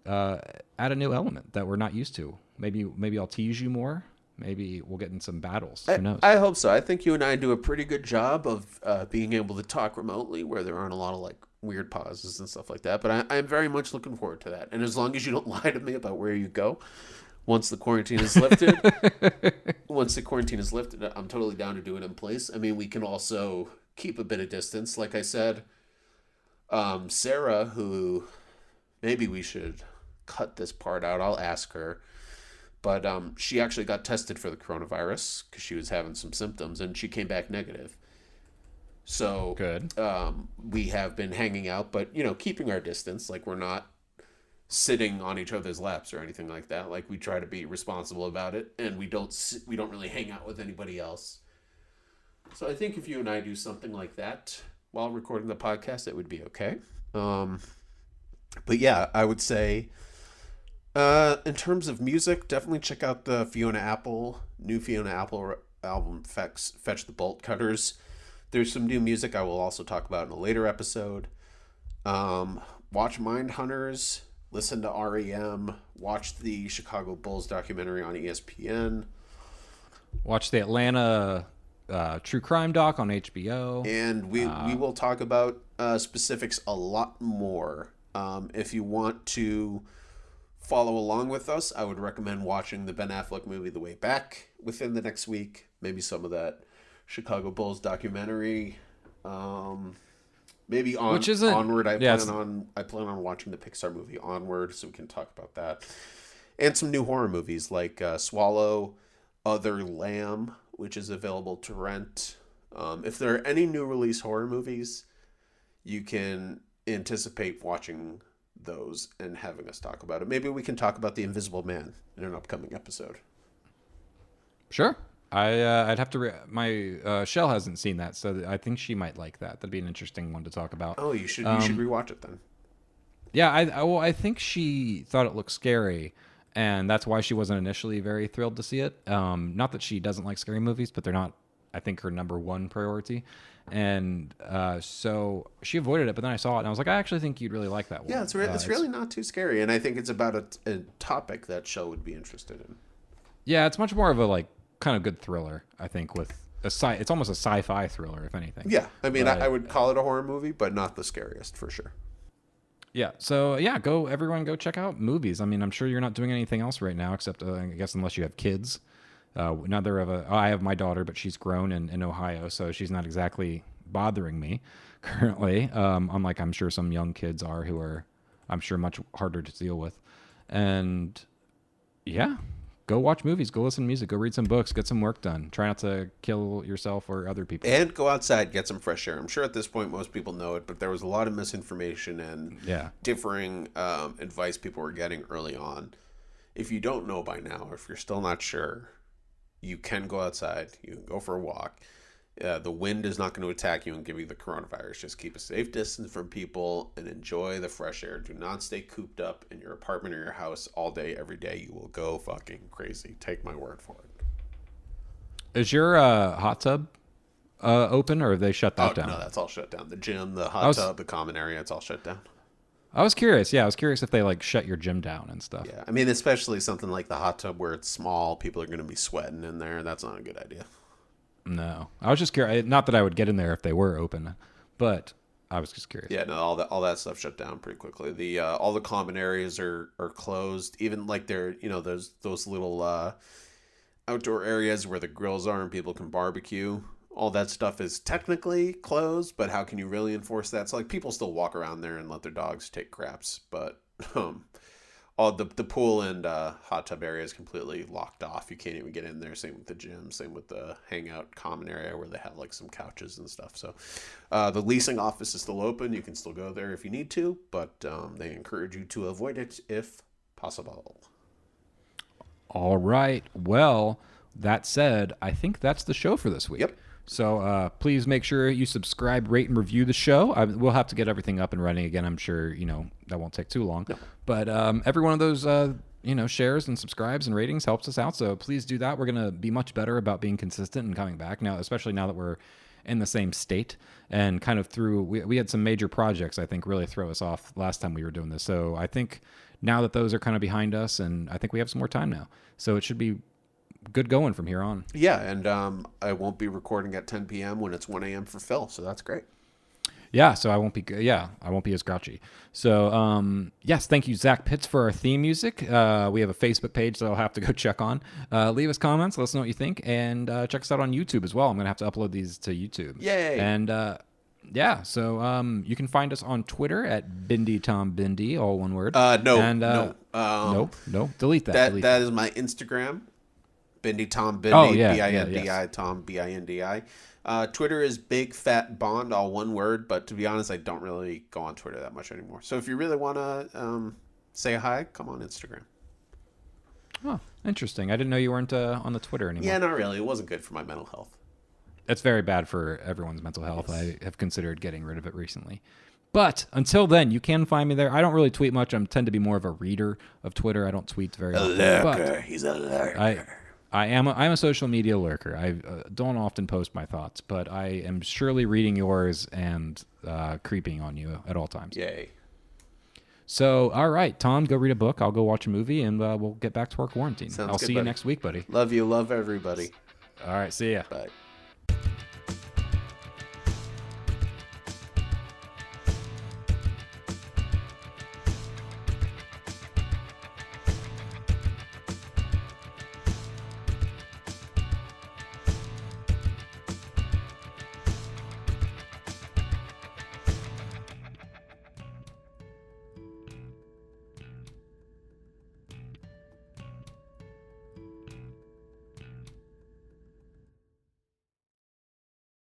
add a new element that we're not used to. Maybe I'll tease you more. Maybe we'll get in some battles. Who knows? I hope so. I think you and I do a pretty good job of being able to talk remotely where there aren't a lot of like weird pauses and stuff like that. But I'm very much looking forward to that. And as long as you don't lie to me about where you go once the quarantine is lifted, I'm totally down to do it in place. I mean, we can also keep a bit of distance. Like I said, Sarah, who maybe we should cut this part out. I'll ask her. But she actually got tested for the coronavirus because she was having some symptoms, and she came back negative. So Good. We have been hanging out, but keeping our distance. Like we're not sitting on each other's laps or anything like that. Like we try to be responsible about it, and we don't really hang out with anybody else. So I think if you and I do something like that while recording the podcast, it would be okay. But yeah, I would say. In terms of music, definitely check out the new Fiona Apple album, Fetch the Bolt Cutters. There's some new music I will also talk about in a later episode. Watch Mindhunters, listen to REM, watch the Chicago Bulls documentary on ESPN. Watch the Atlanta true crime doc on HBO. And we will talk about specifics a lot more. If you want to follow along with us, I would recommend watching the Ben Affleck movie The Way Back within the next week. Maybe some of that Chicago Bulls documentary. Maybe Which isn't Onward. I plan on watching the Pixar movie Onward, so we can talk about that. And some new horror movies like Swallow, Other Lamb, which is available to rent. If there are any new release horror movies, you can anticipate watching those and having us talk about it. Maybe we can talk about The Invisible Man in an upcoming episode. Sure. I'd have to. My Shell hasn't seen that, so I think she might like that. That'd be an interesting one to talk about. Oh, you should rewatch it then. Yeah, I think she thought it looked scary, and that's why she wasn't initially very thrilled to see it. Not that she doesn't like scary movies, but they're not, I think, her number one priority. And so she avoided it, but then I saw it, and I was like, I actually think you'd really like that one. Yeah, it's really not too scary, and I think it's about a topic that Shell would be interested in. Yeah, it's much more of a like kind of good thriller, I think, with it's almost a sci-fi thriller, if anything. Yeah, I mean, I would call it a horror movie, but not the scariest for sure. Yeah, so yeah, everyone go check out movies. I mean, I'm sure you're not doing anything else right now, except I guess unless you have kids. I have my daughter, but she's grown in Ohio, so she's not exactly bothering me currently. Unlike I'm sure some young kids are, who are, I'm sure, much harder to deal with. And yeah, go watch movies, go listen to music, go read some books, get some work done. Try not to kill yourself or other people. And go outside, get some fresh air. I'm sure at this point most people know it, but there was a lot of misinformation and differing advice people were getting early on. If you don't know by now, or if you're still not sure, you can go outside. You can go for a walk. The wind is not going to attack you and give you the coronavirus. Just keep a safe distance from people and enjoy the fresh air. Do not stay cooped up in your apartment or your house all day, every day. You will go fucking crazy. Take my word for it. Is your hot tub open, or have they shut that down? No, that's all shut down. The gym, the hot tub, the common area, it's all shut down. I was curious. Yeah, I was curious if they like shut your gym down and stuff. Yeah, I mean, especially something like the hot tub where it's small, people are going to be sweating in there. That's not a good idea. No, I was just curious. Not that I would get in there if they were open, but I was just curious. Yeah, no, all that stuff shut down pretty quickly. The all the common areas are closed. Even like there's those little outdoor areas where the grills are and people can barbecue. All that stuff is technically closed, but how can you really enforce that? So like people still walk around there and let their dogs take craps, but all the pool and hot tub area is completely locked off. You can't even get in there. Same with the gym. Same with the hangout common area where they have like some couches and stuff. So the leasing office is still open. You can still go there if you need to, but they encourage you to avoid it if possible. All right. Well, that said, I think that's the show for this week. Yep. So please make sure you subscribe, rate, and review the show. We'll have to get everything up and running again. I'm sure, that won't take too long. No. But every one of those, shares and subscribes and ratings helps us out. So please do that. We're going to be much better about being consistent and coming back now, especially now that we're in the same state and kind of we had some major projects, I think, really throw us off last time we were doing this. So I think now that those are kind of behind us, and I think we have some more time now. So it should be good going from here on. Yeah, and I won't be recording at 10 p.m. when it's 1 a.m. for Phil, so that's great. Yeah, so I won't be as grouchy. So yes, thank you, Zach Pitts, for our theme music. We have a Facebook page that I'll have to go check on. Leave us comments, let us know what you think, and check us out on YouTube as well. I'm gonna have to upload these to YouTube. Yay! And so you can find us on Twitter at BindyTomBindy, all one word. No. Delete that. That is my Instagram. Bindi Tom Bindi, Bindi Tom Bindi. Twitter is Big Fat Bond, all one word. But to be honest, I don't really go on Twitter that much anymore. So if you really want to say hi, come on Instagram. Oh, interesting. I didn't know you weren't on the Twitter anymore. Yeah, not really. It wasn't good for my mental health. It's very bad for everyone's mental health. Yes. I have considered getting rid of it recently. But until then, you can find me there. I don't really tweet much. I tend to be more of a reader of Twitter. I don't tweet very often. Lurker. He's a lurker. I'm a social media lurker. I don't often post my thoughts, but I am surely reading yours and creeping on you at all times. Yay. So, all right, Tom, go read a book. I'll go watch a movie, and we'll get back to our quarantine. Sounds I'll good, see buddy. you next week, buddy. Love you. Love everybody. All right, see ya. Bye.